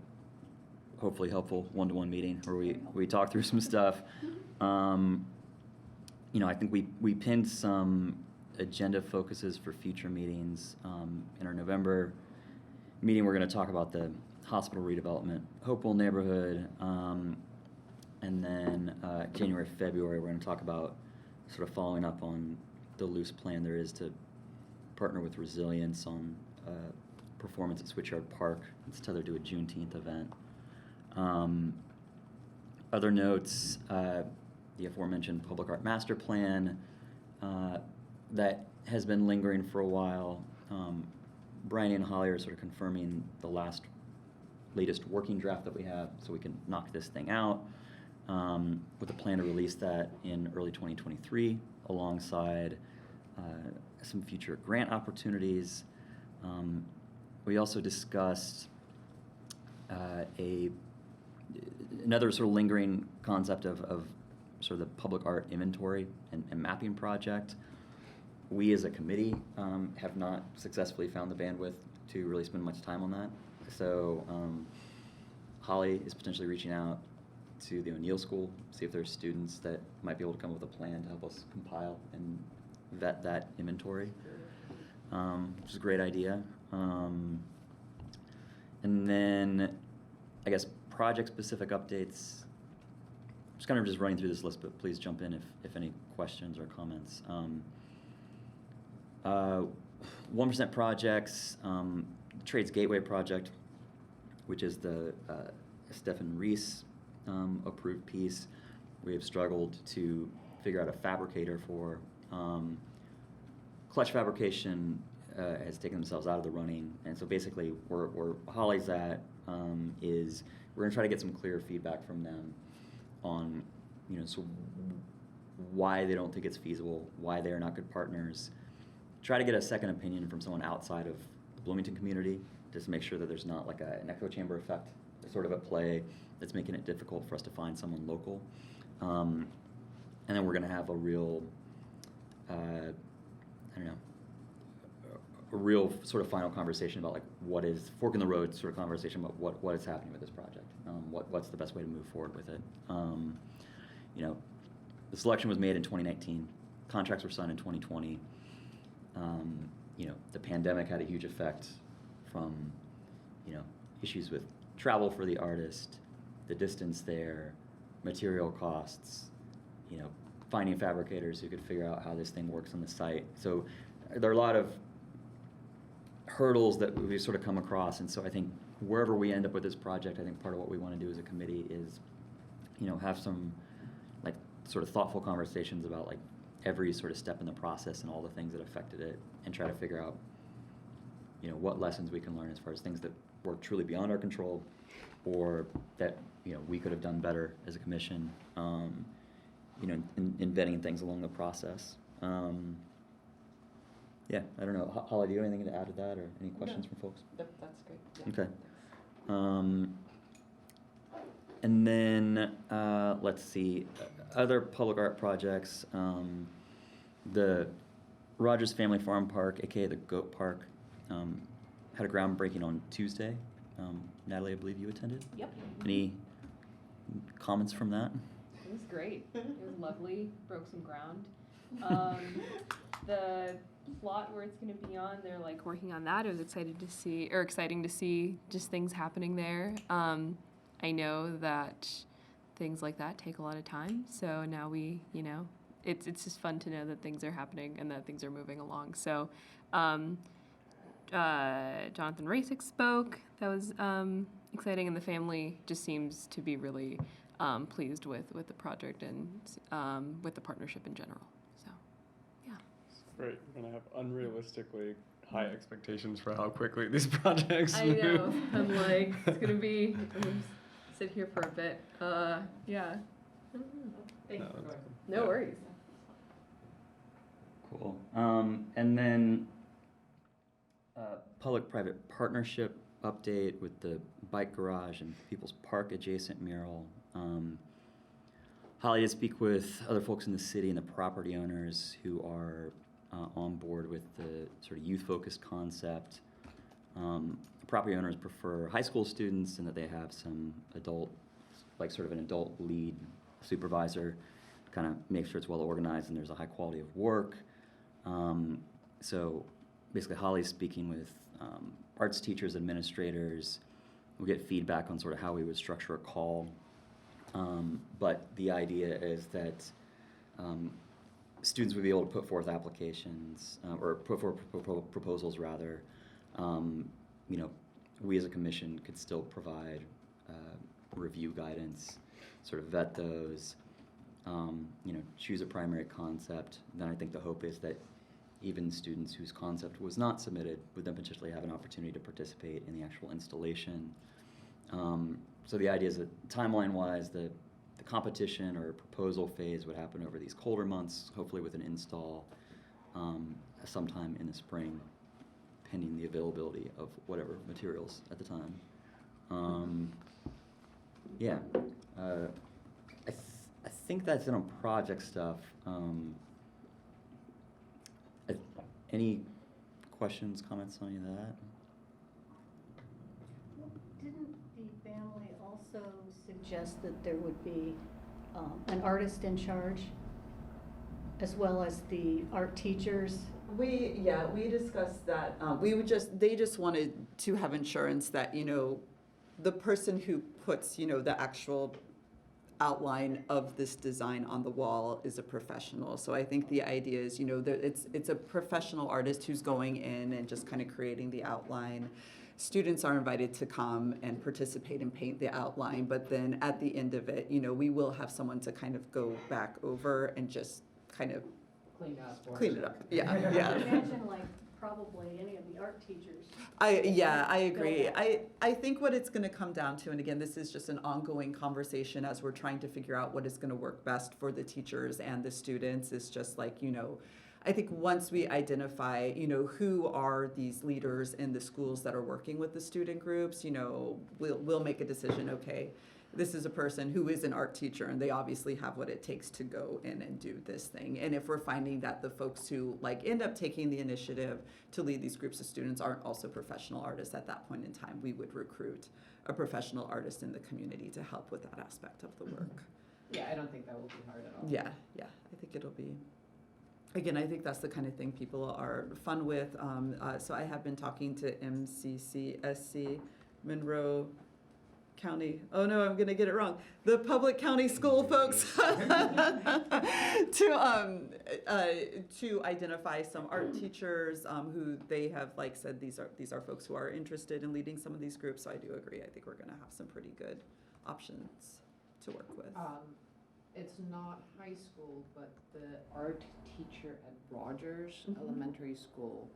[SPEAKER 8] hopefully helpful one-to-one meeting where we talk through some stuff. I think we pinned some agenda focuses for future meetings. In our November meeting, we're going to talk about the hospital redevelopment, Hopewell neighborhood, and then January, February, we're going to talk about sort of following up on the loose plan there is to partner with Resilience on performance at Switchyard Park. It's tethered to a Juneteenth event. Other notes, the aforementioned public art master plan that has been lingering for a while. Brian and Holly are sort of confirming the latest working draft that we have so we can knock this thing out with a plan to release that in early 2023 alongside some future grant opportunities. We also discussed another sort of lingering concept of sort of the public art inventory and mapping project. We as a committee have not successfully found the bandwidth to really spend much time on that. So Holly is potentially reaching out to the O'Neill School, see if there's students that might be able to come up with a plan to help us compile and vet that inventory, which is a great idea. And then I guess project-specific updates. Just kind of just running through this list, but please jump in if any questions or comments. 1% projects, Trades Gateway project, which is the Stephen Reese approved piece. We have struggled to figure out a fabricator for. Clutch Fabrication has taken themselves out of the running, and so basically where Holly's at is we're going to try to get some clear feedback from them on, so why they don't think it's feasible, why they are not good partners. Try to get a second opinion from someone outside of the Bloomington community, just to make sure that there's not like an echo chamber effect sort of at play that's making it difficult for us to find someone local. And then we're going to have a real, a real sort of final conversation about like what is fork in the road sort of conversation about what is happening with this project, what's the best way to move forward with it. The selection was made in 2019, contracts were signed in 2020. The pandemic had a huge effect from, issues with travel for the artist, the distance there, material costs, finding fabricators who could figure out how this thing works on the site. So there are a lot of hurdles that we've sort of come across, and so I think wherever we end up with this project, I think part of what we want to do as a committee is, have some like sort of thoughtful conversations about like every sort of step in the process and all the things that affected it, and try to figure out, what lessons we can learn as far as things that were truly beyond our control, or that we could have done better as a commission, in vetting things along the process. Yeah, I don't know. Holly, do you have anything to add to that, or any questions from folks?
[SPEAKER 2] That's great. Yeah.
[SPEAKER 8] Okay. And then let's see, other public art projects. The Rogers Family Farm Park, aka the Goat Park, had a groundbreaking on Tuesday. Natalie, I believe you attended.
[SPEAKER 1] Yep.
[SPEAKER 8] Any comments from that?
[SPEAKER 9] It was great. It was lovely. Broke some ground. The plot where it's going to be on, they're like working on that. It was exciting to see just things happening there. I know that things like that take a lot of time, so now we, it's just fun to know that things are happening and that things are moving along. So Jonathan Rasick spoke. That was exciting, and the family just seems to be really pleased with the project and with the partnership in general. So, yeah.
[SPEAKER 6] Great. We're going to have unrealistically high expectations for how quickly these projects
[SPEAKER 9] I
[SPEAKER 6] move.
[SPEAKER 9] know. I'm like, it's going to be, I'm gonna sit here for a bit. Yeah.
[SPEAKER 5] Thank you.
[SPEAKER 6] That's awesome.
[SPEAKER 9] No
[SPEAKER 6] Yeah.
[SPEAKER 9] worries.
[SPEAKER 8] Cool. And then public-private partnership update with the bike garage and People's Park adjacent mural. Holly did speak with other folks in the city and the property owners who are on board with the sort of youth-focused concept. property owners prefer high school students and that they have some adult, like sort of an adult lead supervisor, to kind of make sure it's well organized and there's a high quality of work. So basically Holly's speaking with arts teachers, administrators. We'll get feedback on sort of how we would structure a call. But the idea is that students would be able to put forth applications, or put forth proposals rather. You know, we as a commission could still provide review guidance, sort of vet those, you know, choose a primary concept. Then I think the hope is that even students whose concept was not submitted would then potentially have an opportunity to participate in the actual installation. So the idea is that timeline-wise, the competition or proposal phase would happen over these colder months, hopefully with an install sometime in the spring, pending the availability of whatever materials at the time. Yeah, I think that's it on project stuff. Any questions, comments on any of that?
[SPEAKER 5] Didn't the family also suggest that there would be an artist in charge, as well as the art teachers?
[SPEAKER 2] We discussed that. They just wanted to have insurance that, you know, the person who puts, you know, the actual outline of this design on the wall is a professional. So I think the idea is, you know, that it's a professional artist who's going in and just kind of creating the outline. Students are invited to come and participate and paint the outline, but then at the end of it, you know, we will have someone to kind of go back over and just kind of clean it up. Yeah,
[SPEAKER 5] I
[SPEAKER 2] yeah.
[SPEAKER 5] imagine like probably any of the art teachers.
[SPEAKER 2] I agree. I think what it's going to come down to, and again, this is just an ongoing conversation as we're trying to figure out what is going to work best for the teachers and the students, is just like, you know, I think once we identify, you know, who are these leaders in the schools that are working with the student groups, you know, we'll make a decision, okay, this is a person who is an art teacher and they obviously have what it takes to go in and do this thing. And if we're finding that the folks who like end up taking the initiative to lead these groups of students aren't also professional artists at that point in time, we would recruit a professional artist in the community to help with that aspect of the work.
[SPEAKER 1] Yeah, I don't think that will be hard at all.
[SPEAKER 2] Yeah, I think it'll be, again, I think that's the kind of thing people are fun with. So I have been talking to MCCSC, Monroe County, oh no, I'm gonna get it wrong, the public county school folks to identify some art teachers who they have like said these are folks who are interested in leading some of these groups. So I do agree. I think we're gonna have some pretty good options to work with.
[SPEAKER 12] It's not high school, but the art teacher at Rogers Elementary School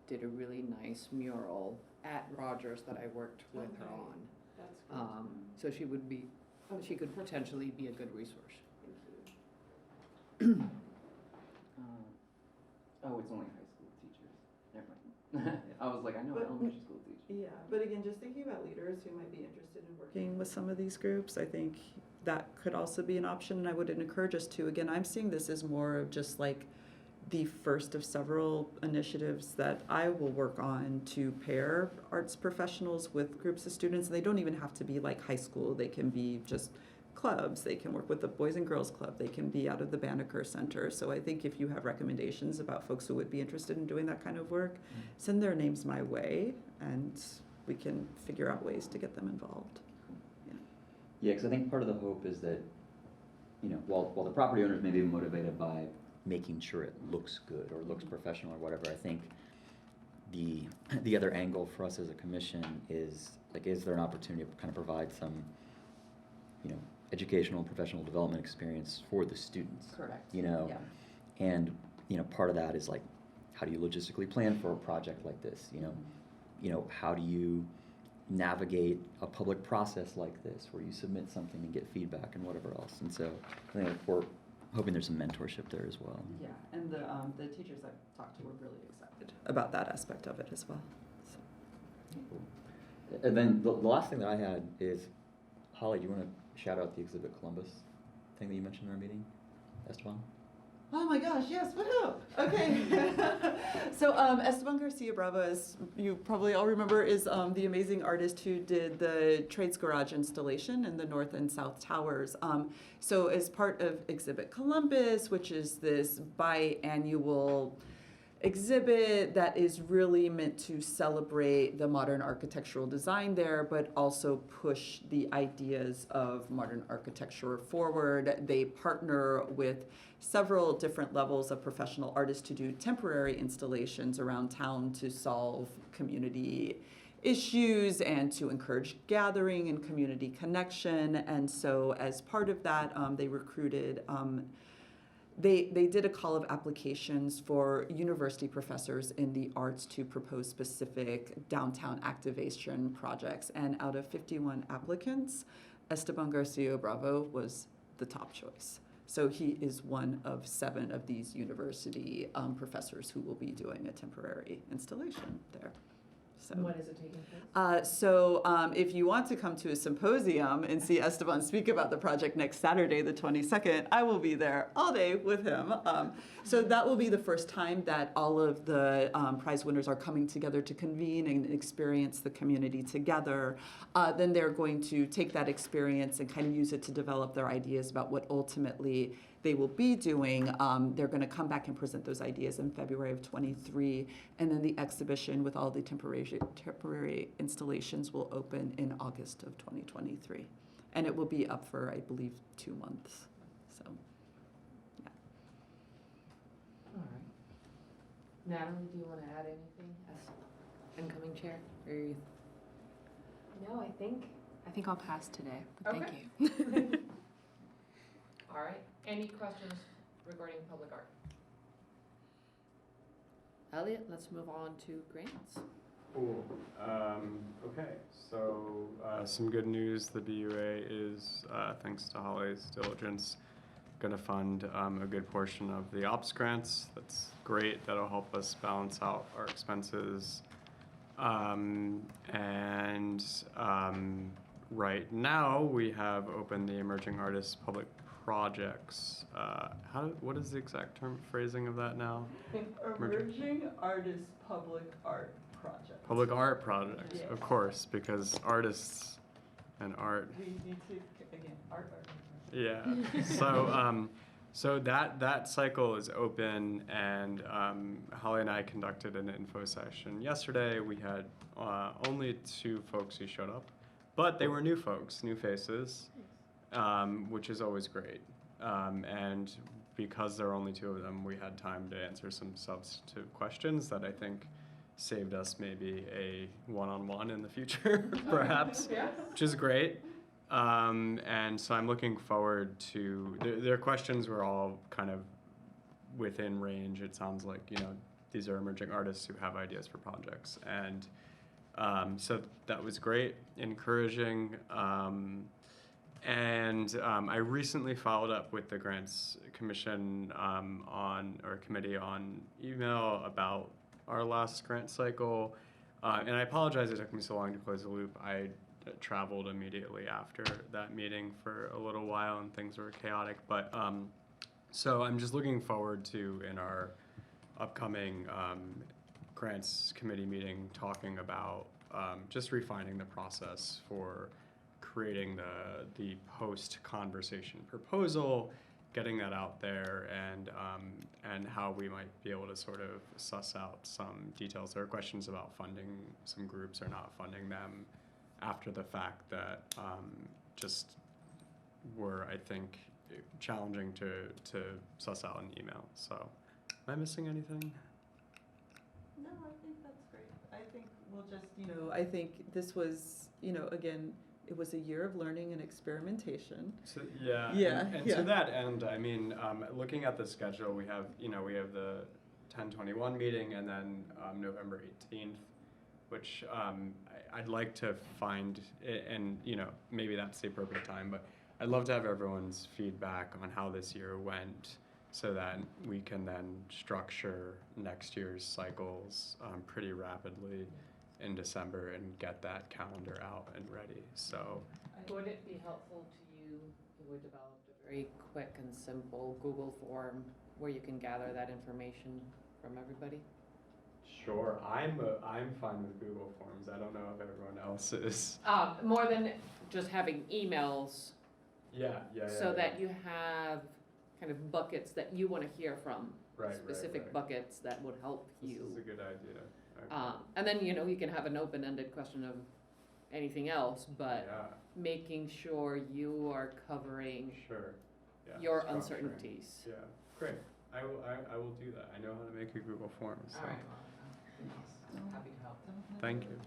[SPEAKER 12] did a really nice mural at Rogers that I worked with her on.
[SPEAKER 5] That's
[SPEAKER 12] So she could potentially be a good resource.
[SPEAKER 10] Oh, it's only high school teachers. Never mind. I was like, I know
[SPEAKER 2] But-
[SPEAKER 10] elementary school teachers.
[SPEAKER 2] Yeah, but again, just thinking about leaders who might be interested in working with some of these groups, I think that could also be an option, and I would encourage us to. Again, I'm seeing this as more of just like the first of several initiatives that I will work on to pair arts professionals with groups of students. And they don't even have to be like high school. They can be just clubs. They can work with the Boys and Girls Club. They can be out of the Banneker Center. So I think if you have recommendations about folks who would be interested in doing that kind of work, send their names my way, and we can figure out ways to get them involved.
[SPEAKER 8] Yeah, because I think part of the hope is that, you know, while the property owners may be motivated by making sure it looks good or looks professional or whatever, I think the other angle for us as a commission is like, is there an opportunity to kind of provide some, you know, educational and professional development experience for the students?
[SPEAKER 2] Correct.
[SPEAKER 8] You know,
[SPEAKER 2] Yeah.
[SPEAKER 8] and you know, part of that is like, how do you logistically plan for a project like this? You know, how do you navigate a public process like this where you submit something and get feedback and whatever else? And so I think we're hoping there's some mentorship there as well.
[SPEAKER 2] Yeah, and the teachers I've talked to were really excited about that aspect of it as well. So.
[SPEAKER 8] And then the last thing that I had is, Holly, do you want to shout out the Exhibit Columbus thing that you mentioned in our meeting, Esteban?
[SPEAKER 2] Oh my gosh, yes, woohoo! Okay. So Esteban Garcia Bravo, as you probably all remember, is the amazing artist who did the Trades Garage installation in the North and South Towers. So as part of Exhibit Columbus, which is this biannual exhibit that is really meant to celebrate the modern architectural design there, but also push the ideas of modern architecture forward. They partner with several different levels of professional artists to do temporary installations around town to solve community issues and to encourage gathering and community connection. And so as part of that, they recruited They did a call of applications for university professors in the arts to propose specific downtown activation projects. And out of 51 applicants, Esteban Garcia Bravo was the top choice. So he is one of 7 of these university professors who will be doing a temporary installation there. So.
[SPEAKER 1] When is it taking place?
[SPEAKER 2] So if you want to come to a symposium and see Esteban speak about the project next Saturday, the 22nd, I will be there all day with him. So that will be the first time that all of the prize winners are coming together to convene and experience the community together. Then they're going to take that experience and kind of use it to develop their ideas about what ultimately they will be doing. They're going to come back and present those ideas in February of 23, and then the exhibition with all the temporary installations will open in August of 2023, and it will be up for, I believe, 2 months. So, yeah.
[SPEAKER 1] All right. Natalie, do you want to add anything as incoming chair? Or you...
[SPEAKER 9] No, I think I'll pass today, but
[SPEAKER 1] Okay.
[SPEAKER 9] thank you.
[SPEAKER 1] All right. Any questions regarding public art? Elliot, let's move on to grants.
[SPEAKER 6] Cool. Okay, so some good news. The BUA is, thanks to Holly's diligence, going to fund a good portion of the ops grants. That's great. That'll help us balance out our expenses. Right now we have opened the Emerging Artists Public Projects. What is the exact term phrasing of that now?
[SPEAKER 2] Emerging Artists Public Art Project.
[SPEAKER 6] Public art projects,
[SPEAKER 2] Yes.
[SPEAKER 6] of course, because artists and art.
[SPEAKER 2] We need to, again, art.
[SPEAKER 6] Yeah. So that cycle is open, and Holly and I conducted an info session yesterday. We had only 2 folks who showed up, but they were new folks, new faces, which is always great. And because there are only 2 of them, we had time to answer some substantive questions that I think saved us maybe a one-on-one in the future, perhaps, which is great. And so I'm looking forward to, their questions were all kind of within range. It sounds like, these are emerging artists who have ideas for projects. And so that was great, encouraging. I recently followed up with the Grants Commission committee on email about our last grant cycle. And I apologize it took me so long to close the loop. I traveled immediately after that meeting for a little while and things were chaotic. But so I'm just looking forward to, in our upcoming grants committee meeting, talking about just refining the process for creating the post-conversation proposal, getting that out there, and how we might be able to sort of suss out some details. There are questions about funding some groups or not funding them after the fact that just were, I think, challenging to suss out in email. So, am I missing anything?
[SPEAKER 2] No, I think that's great. I think we'll just, I think this was, again, it was a year of learning and experimentation.
[SPEAKER 6] So, yeah.
[SPEAKER 2] Yeah.
[SPEAKER 6] And to that end, I mean, looking at the schedule, we have the 10/21 meeting and then November 18th, which I'd like to find, and maybe that's the appropriate time, but I'd love to have everyone's feedback on how this year went, so that we can then structure next year's cycles pretty rapidly in December and get that calendar out and ready. So
[SPEAKER 1] Would it be helpful to you if we developed a
[SPEAKER 12] very quick and simple Google form where you can gather that information from everybody?
[SPEAKER 6] Sure, I'm fine with Google Forms. I don't know if everyone else is.
[SPEAKER 12] More than just having emails,
[SPEAKER 6] Yeah.
[SPEAKER 12] so that you have kind of buckets that you want to hear from.
[SPEAKER 6] Right,
[SPEAKER 12] Specific
[SPEAKER 6] right.
[SPEAKER 12] buckets that would help
[SPEAKER 6] This
[SPEAKER 12] you.
[SPEAKER 6] is a good idea. Okay.
[SPEAKER 12] And then, you can have an open-ended question of anything else, but
[SPEAKER 6] Yeah,
[SPEAKER 12] making sure you are covering
[SPEAKER 6] sure. Yeah,
[SPEAKER 12] your
[SPEAKER 6] structuring.
[SPEAKER 12] uncertainties.
[SPEAKER 6] Yeah, great. I will do that. I know how to make a Google form, so.
[SPEAKER 12] All right.
[SPEAKER 6] Happy to help. Thank you.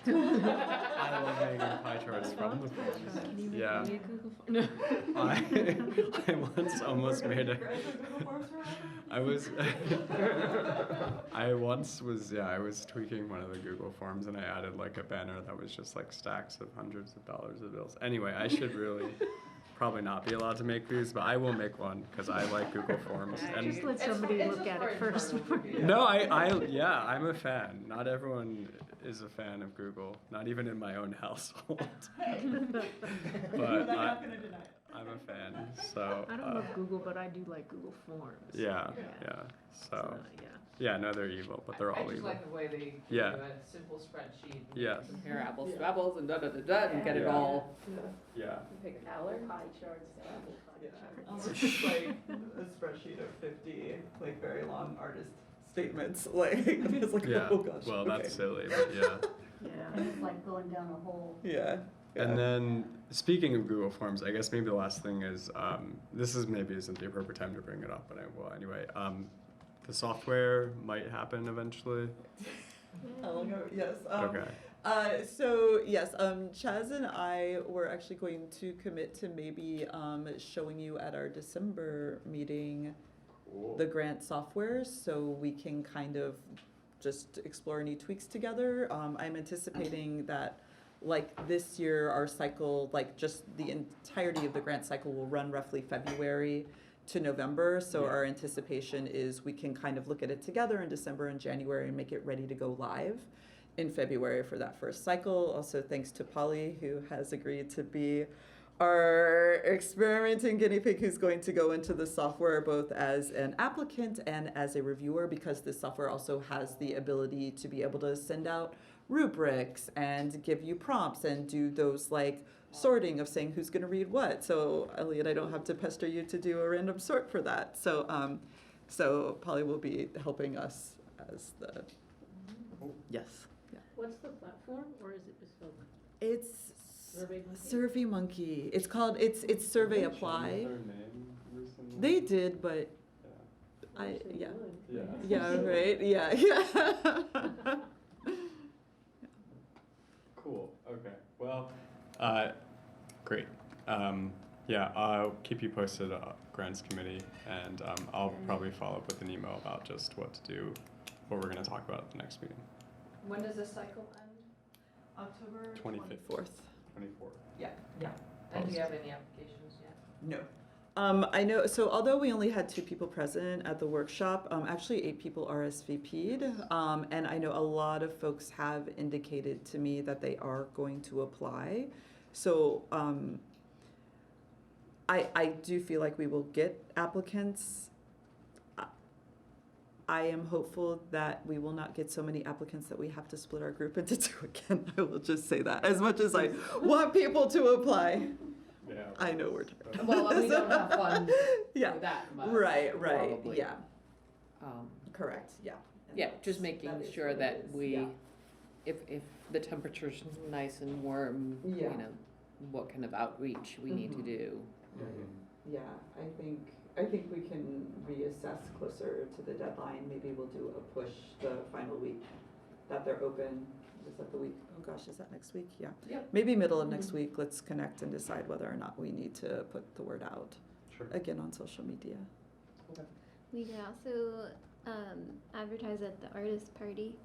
[SPEAKER 6] I love making pie charts from the forms. Yeah. I once almost made a. I was tweaking one of the Google forms and I added like a banner that was just like stacks of hundreds of dollars of bills. Anyway, I should really probably not be allowed to make these, but I will make one because I like Google Forms. And
[SPEAKER 3] Just let somebody look at it first.
[SPEAKER 6] no, I'm a fan. Not everyone is a fan of Google, not even in my own household. But I'm a fan, so.
[SPEAKER 3] I don't love Google, but I do like Google Forms.
[SPEAKER 6] Yeah. So, yeah, no, they're evil, but they're all
[SPEAKER 12] I just
[SPEAKER 6] evil.
[SPEAKER 12] like the way they
[SPEAKER 6] Yeah.
[SPEAKER 12] do a simple spreadsheet.
[SPEAKER 6] Yes.
[SPEAKER 12] Compare apples to apples and and get it
[SPEAKER 6] Yeah.
[SPEAKER 12] all.
[SPEAKER 6] Yeah.
[SPEAKER 5] Pick color pie charts, apple pie charts.
[SPEAKER 2] It's just like a spreadsheet of 50 like very long artist statements. Like it's like
[SPEAKER 6] Yeah.
[SPEAKER 2] oh gosh.
[SPEAKER 6] Well,
[SPEAKER 2] okay.
[SPEAKER 6] that's silly, but yeah.
[SPEAKER 5] And it's like going down a whole.
[SPEAKER 2] Yeah.
[SPEAKER 6] And then, speaking of Google Forms, I guess maybe the last thing is, this maybe isn't the appropriate time to bring it up, but I will anyway. The software might happen eventually.
[SPEAKER 2] Yes.
[SPEAKER 6] Okay.
[SPEAKER 2] So yes, Chaz and I were actually going to commit to maybe showing you at our December meeting
[SPEAKER 6] Cool.
[SPEAKER 2] the grant software, so we can kind of just explore any tweaks together. I'm anticipating that like this year, our cycle, like just the entirety of the grant cycle will run roughly February to November. So
[SPEAKER 6] Yeah.
[SPEAKER 2] our anticipation is we can kind of look at it together in December and January and make it ready to go live in February for that first cycle. Also thanks to Polly, who has agreed to be our experimenting guinea pig who's going to go into the software both as an applicant and as a reviewer, because this software also has the ability to be able to send out rubrics and give you prompts and do those like sorting of saying who's going to read what. So Elliot, I don't have to pester you to do a random sort for that. So so Polly will be helping us as the yes.
[SPEAKER 3] What's the platform, or is it bespoke?
[SPEAKER 2] It's
[SPEAKER 3] SurveyMonkey?
[SPEAKER 2] SurveyMonkey. It's called it's Survey Apply.
[SPEAKER 6] Their name recently?
[SPEAKER 2] They did, but
[SPEAKER 6] Yeah.
[SPEAKER 2] yeah.
[SPEAKER 6] Yeah.
[SPEAKER 2] Yeah, right. Yeah.
[SPEAKER 6] Cool. Okay. Well, great. Yeah, I'll keep you posted, grants committee, and I'll probably follow up with an email about just what to do, what we're going to talk about at the next meeting.
[SPEAKER 12] When does this cycle end?
[SPEAKER 2] October
[SPEAKER 6] 25th. 24th.
[SPEAKER 2] Yeah.
[SPEAKER 12] And do you have any applications yet?
[SPEAKER 2] No. I know, so although we only had 2 people present at the workshop, actually 8 people RSVP'd. And I know a lot of folks have indicated to me that they are going to apply. So I do feel like we will get applicants. I am hopeful that we will not get so many applicants that we have to split our group into 2 again. I will just say that. As much as I want people to apply,
[SPEAKER 6] Yeah.
[SPEAKER 2] I know we're tired.
[SPEAKER 12] Well, we don't have funds
[SPEAKER 2] Yeah.
[SPEAKER 12] for that much.
[SPEAKER 2] Right,
[SPEAKER 12] probably.
[SPEAKER 2] yeah.
[SPEAKER 12] Um,
[SPEAKER 2] Correct, yeah.
[SPEAKER 12] Yeah, just making
[SPEAKER 2] is
[SPEAKER 12] sure
[SPEAKER 2] what it
[SPEAKER 12] that
[SPEAKER 2] is,
[SPEAKER 12] we,
[SPEAKER 2] yeah.
[SPEAKER 12] if the temperature's nice and warm,
[SPEAKER 2] Yeah.
[SPEAKER 12] what kind of outreach we need to do.
[SPEAKER 2] Yeah, I think we can reassess closer to the deadline. Maybe we'll do a push the final week that they're open. Is that the week? Oh gosh, is that next week? Yeah.
[SPEAKER 12] Yep.
[SPEAKER 2] Maybe middle of next week, let's connect and decide whether or not we need to put the word out
[SPEAKER 6] Sure.
[SPEAKER 2] again on social media.
[SPEAKER 4] We can also advertise at the artist party.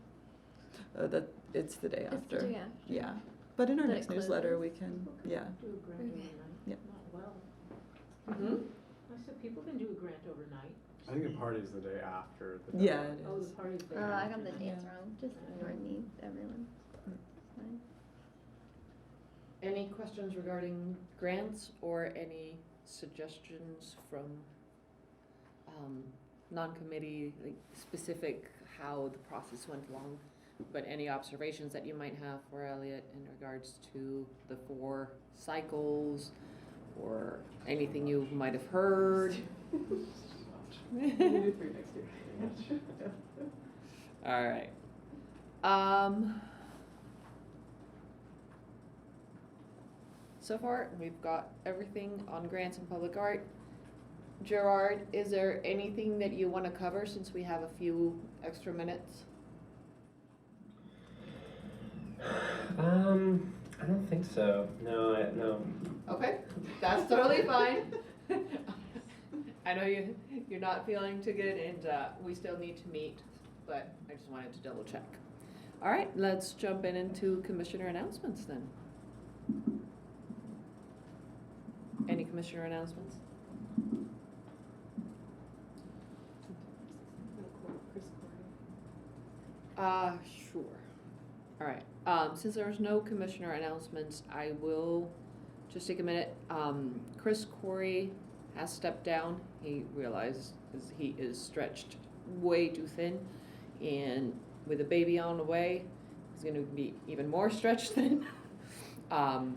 [SPEAKER 2] It's the day
[SPEAKER 4] It's the
[SPEAKER 2] after.
[SPEAKER 4] day after.
[SPEAKER 2] Yeah, but in our
[SPEAKER 4] That
[SPEAKER 2] next
[SPEAKER 4] it
[SPEAKER 2] newsletter,
[SPEAKER 4] closes.
[SPEAKER 2] we can, yeah.
[SPEAKER 3] Do a grant
[SPEAKER 4] Okay.
[SPEAKER 3] overnight?
[SPEAKER 2] Yep.
[SPEAKER 3] Not well.
[SPEAKER 12] Mhm.
[SPEAKER 3] I said people can do a grant overnight.
[SPEAKER 6] I think the party's the day after. The
[SPEAKER 2] Yeah,
[SPEAKER 6] deadline.
[SPEAKER 2] it
[SPEAKER 3] Oh,
[SPEAKER 2] is.
[SPEAKER 3] the party's there.
[SPEAKER 4] I got the
[SPEAKER 2] Yeah.
[SPEAKER 4] dates wrong. Just ignore me, everyone. It's fine.
[SPEAKER 12] Any questions regarding grants or any
[SPEAKER 1] suggestions from non-committee, like specific how the process went along, but any observations that you might have for Elliot in regards to the 4 cycles or anything you might have heard. All right. So far, we've got everything on grants and public art. Gerard, is there anything that you want to cover since we have a few extra minutes?
[SPEAKER 7] I don't think so. No.
[SPEAKER 1] Okay, that's totally fine. I know you're not feeling too good, and we still need to meet, but I just wanted to double check. All right, let's jump into commissioner announcements then. Any commissioner announcements? Sure. All right. Since there's no commissioner announcements, I will just take a minute. Chris Corey has stepped down. He realizes he is stretched way too thin, and with a baby on the way, he's going to be even more stretched thin.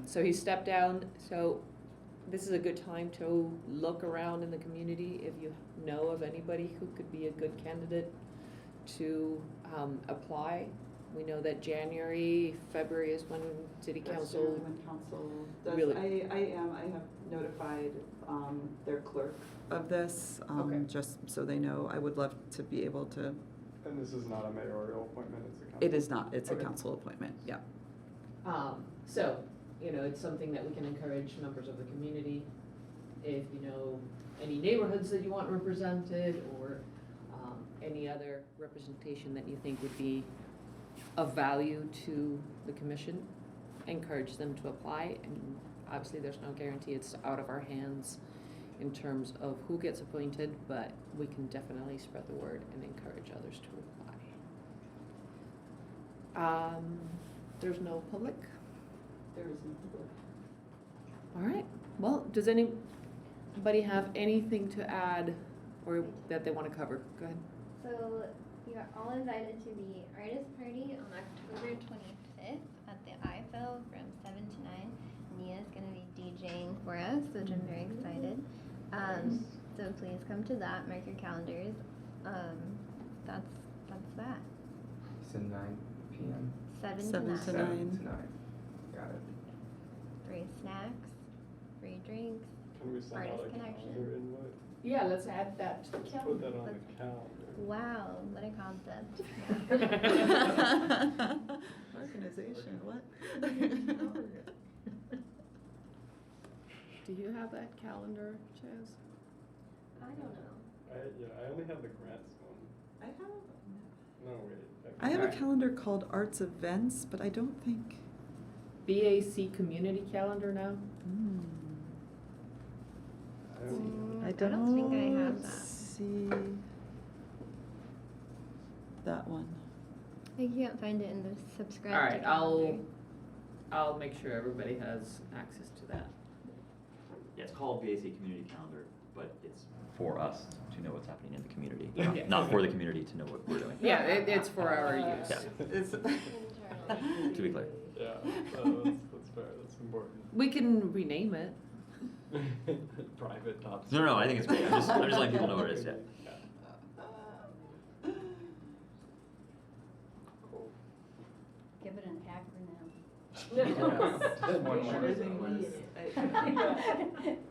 [SPEAKER 1] So he stepped down. So this is a good time to look around in the community if you know of anybody who could be a good candidate to apply. We know that January, February is when city council.
[SPEAKER 2] That's when council does.
[SPEAKER 1] Really?
[SPEAKER 2] I have notified their clerk of this,
[SPEAKER 1] Okay.
[SPEAKER 2] just so they know. I would love to be able to.
[SPEAKER 6] And this is not a mayoral appointment, it's a council?
[SPEAKER 2] It is not, it's
[SPEAKER 6] Okay.
[SPEAKER 2] a council appointment, yeah.
[SPEAKER 1] So, it's something that we can encourage members of the community. If you know any neighborhoods that you want represented, or any other representation that you think would be of value to the commission, encourage them to apply. And obviously, there's no guarantee it's out of our hands in terms of who gets appointed, but we can definitely spread the word and encourage others to apply. There's no public?
[SPEAKER 2] There is no public.
[SPEAKER 1] All right. Well, does anybody have anything to add or that they want to cover? Go ahead.
[SPEAKER 4] So you are all invited to the artist party on October 25th at the IFL from 7 to 9. Nia's going to be DJing for us, which I'm very excited. So please come to that. Mark your calendars. That's that.
[SPEAKER 11] You said 9 p.m.
[SPEAKER 4] 7 to
[SPEAKER 2] 7
[SPEAKER 4] 9.
[SPEAKER 2] to
[SPEAKER 11] 7
[SPEAKER 2] 9.
[SPEAKER 11] to 9. Got it.
[SPEAKER 4] Free snacks, free drinks.
[SPEAKER 6] Can we send out
[SPEAKER 4] Artist
[SPEAKER 6] a
[SPEAKER 4] connection.
[SPEAKER 6] calendar invite?
[SPEAKER 1] Yeah, let's add that to the
[SPEAKER 6] Let's put that on the calendar.
[SPEAKER 4] Wow, what a concept.
[SPEAKER 2] Organization, what?
[SPEAKER 1] Do you have that calendar, Chaz?
[SPEAKER 4] I don't know.
[SPEAKER 6] I only have the grants one.
[SPEAKER 2] I have.
[SPEAKER 6] No, wait.
[SPEAKER 2] I have a calendar called Arts Events, but I don't think.
[SPEAKER 1] BAC Community Calendar now?
[SPEAKER 2] I
[SPEAKER 4] don't think I have that.
[SPEAKER 2] see that one.
[SPEAKER 4] I can't find it in the subscribe.
[SPEAKER 1] All
[SPEAKER 4] to
[SPEAKER 1] right,
[SPEAKER 4] calendar.
[SPEAKER 1] I'll make sure everybody has access to that.
[SPEAKER 8] Yeah, it's called BAC Community Calendar, but it's for us to know what's happening in the community,
[SPEAKER 1] Yeah.
[SPEAKER 8] not for the community to know what we're doing.
[SPEAKER 1] Yeah, it's for our use.
[SPEAKER 8] Yeah.
[SPEAKER 2] It's
[SPEAKER 4] Internally.
[SPEAKER 8] To be clear.
[SPEAKER 6] Yeah, that's fair, that's important.
[SPEAKER 1] We can rename it.
[SPEAKER 6] Private top.
[SPEAKER 8] No, I think it's great. I'm just letting people know what it is, yeah.
[SPEAKER 6] Cool.
[SPEAKER 5] Give it an acronym.
[SPEAKER 11] One more.
[SPEAKER 2] Everything was.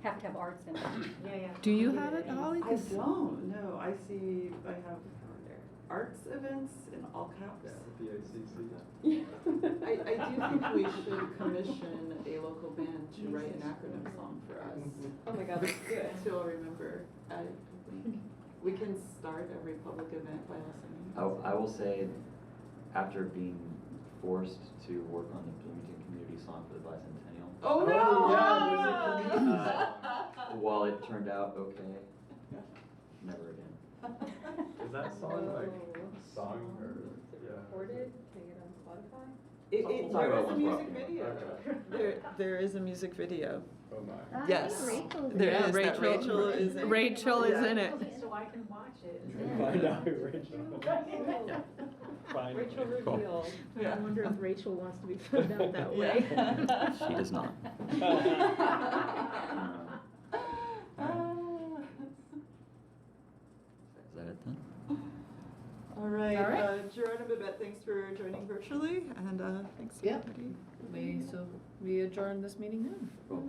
[SPEAKER 5] Have to have arts in it. Yeah.
[SPEAKER 1] Do you have it, Holly?
[SPEAKER 2] I don't, no, I see, I have arts events in all caps.
[SPEAKER 6] Yeah, BACC.
[SPEAKER 2] I do think we should commission a local band to write an acronym song for us.
[SPEAKER 1] Oh my God, that's good.
[SPEAKER 2] So I'll remember, I think, we can start every public event by listening.
[SPEAKER 8] I will say, after being forced to work on the Bloomington community song for the bicentennial,
[SPEAKER 2] Oh no!
[SPEAKER 8] while it turned out okay, never again.
[SPEAKER 6] Is that song like a song or, yeah?
[SPEAKER 1] Recorded? Can you get on Spotify?
[SPEAKER 8] We'll talk
[SPEAKER 2] There
[SPEAKER 8] about
[SPEAKER 2] is a
[SPEAKER 8] one
[SPEAKER 2] music
[SPEAKER 8] problem.
[SPEAKER 2] video.
[SPEAKER 6] Okay.
[SPEAKER 2] There is a music video.
[SPEAKER 6] Oh, Oh my.
[SPEAKER 4] I think
[SPEAKER 2] Yes.
[SPEAKER 4] Rachel's
[SPEAKER 2] There
[SPEAKER 4] in
[SPEAKER 1] Yeah,
[SPEAKER 2] is that
[SPEAKER 1] Rachel
[SPEAKER 2] is in it.
[SPEAKER 1] Rachel is in it.
[SPEAKER 3] So I can watch it.
[SPEAKER 6] Find out who Rachel is. Find
[SPEAKER 3] Rachel
[SPEAKER 6] her.
[SPEAKER 3] reveal.
[SPEAKER 2] Yeah.
[SPEAKER 3] I wonder if Rachel wants to be found out that way.
[SPEAKER 8] She does not. Is that it then?
[SPEAKER 2] All right,
[SPEAKER 1] All right.
[SPEAKER 2] Gerard and Babette, thanks for joining virtually, and thanks
[SPEAKER 1] Yep.
[SPEAKER 2] everybody.
[SPEAKER 1] We adjourn this meeting now.
[SPEAKER 6] Cool.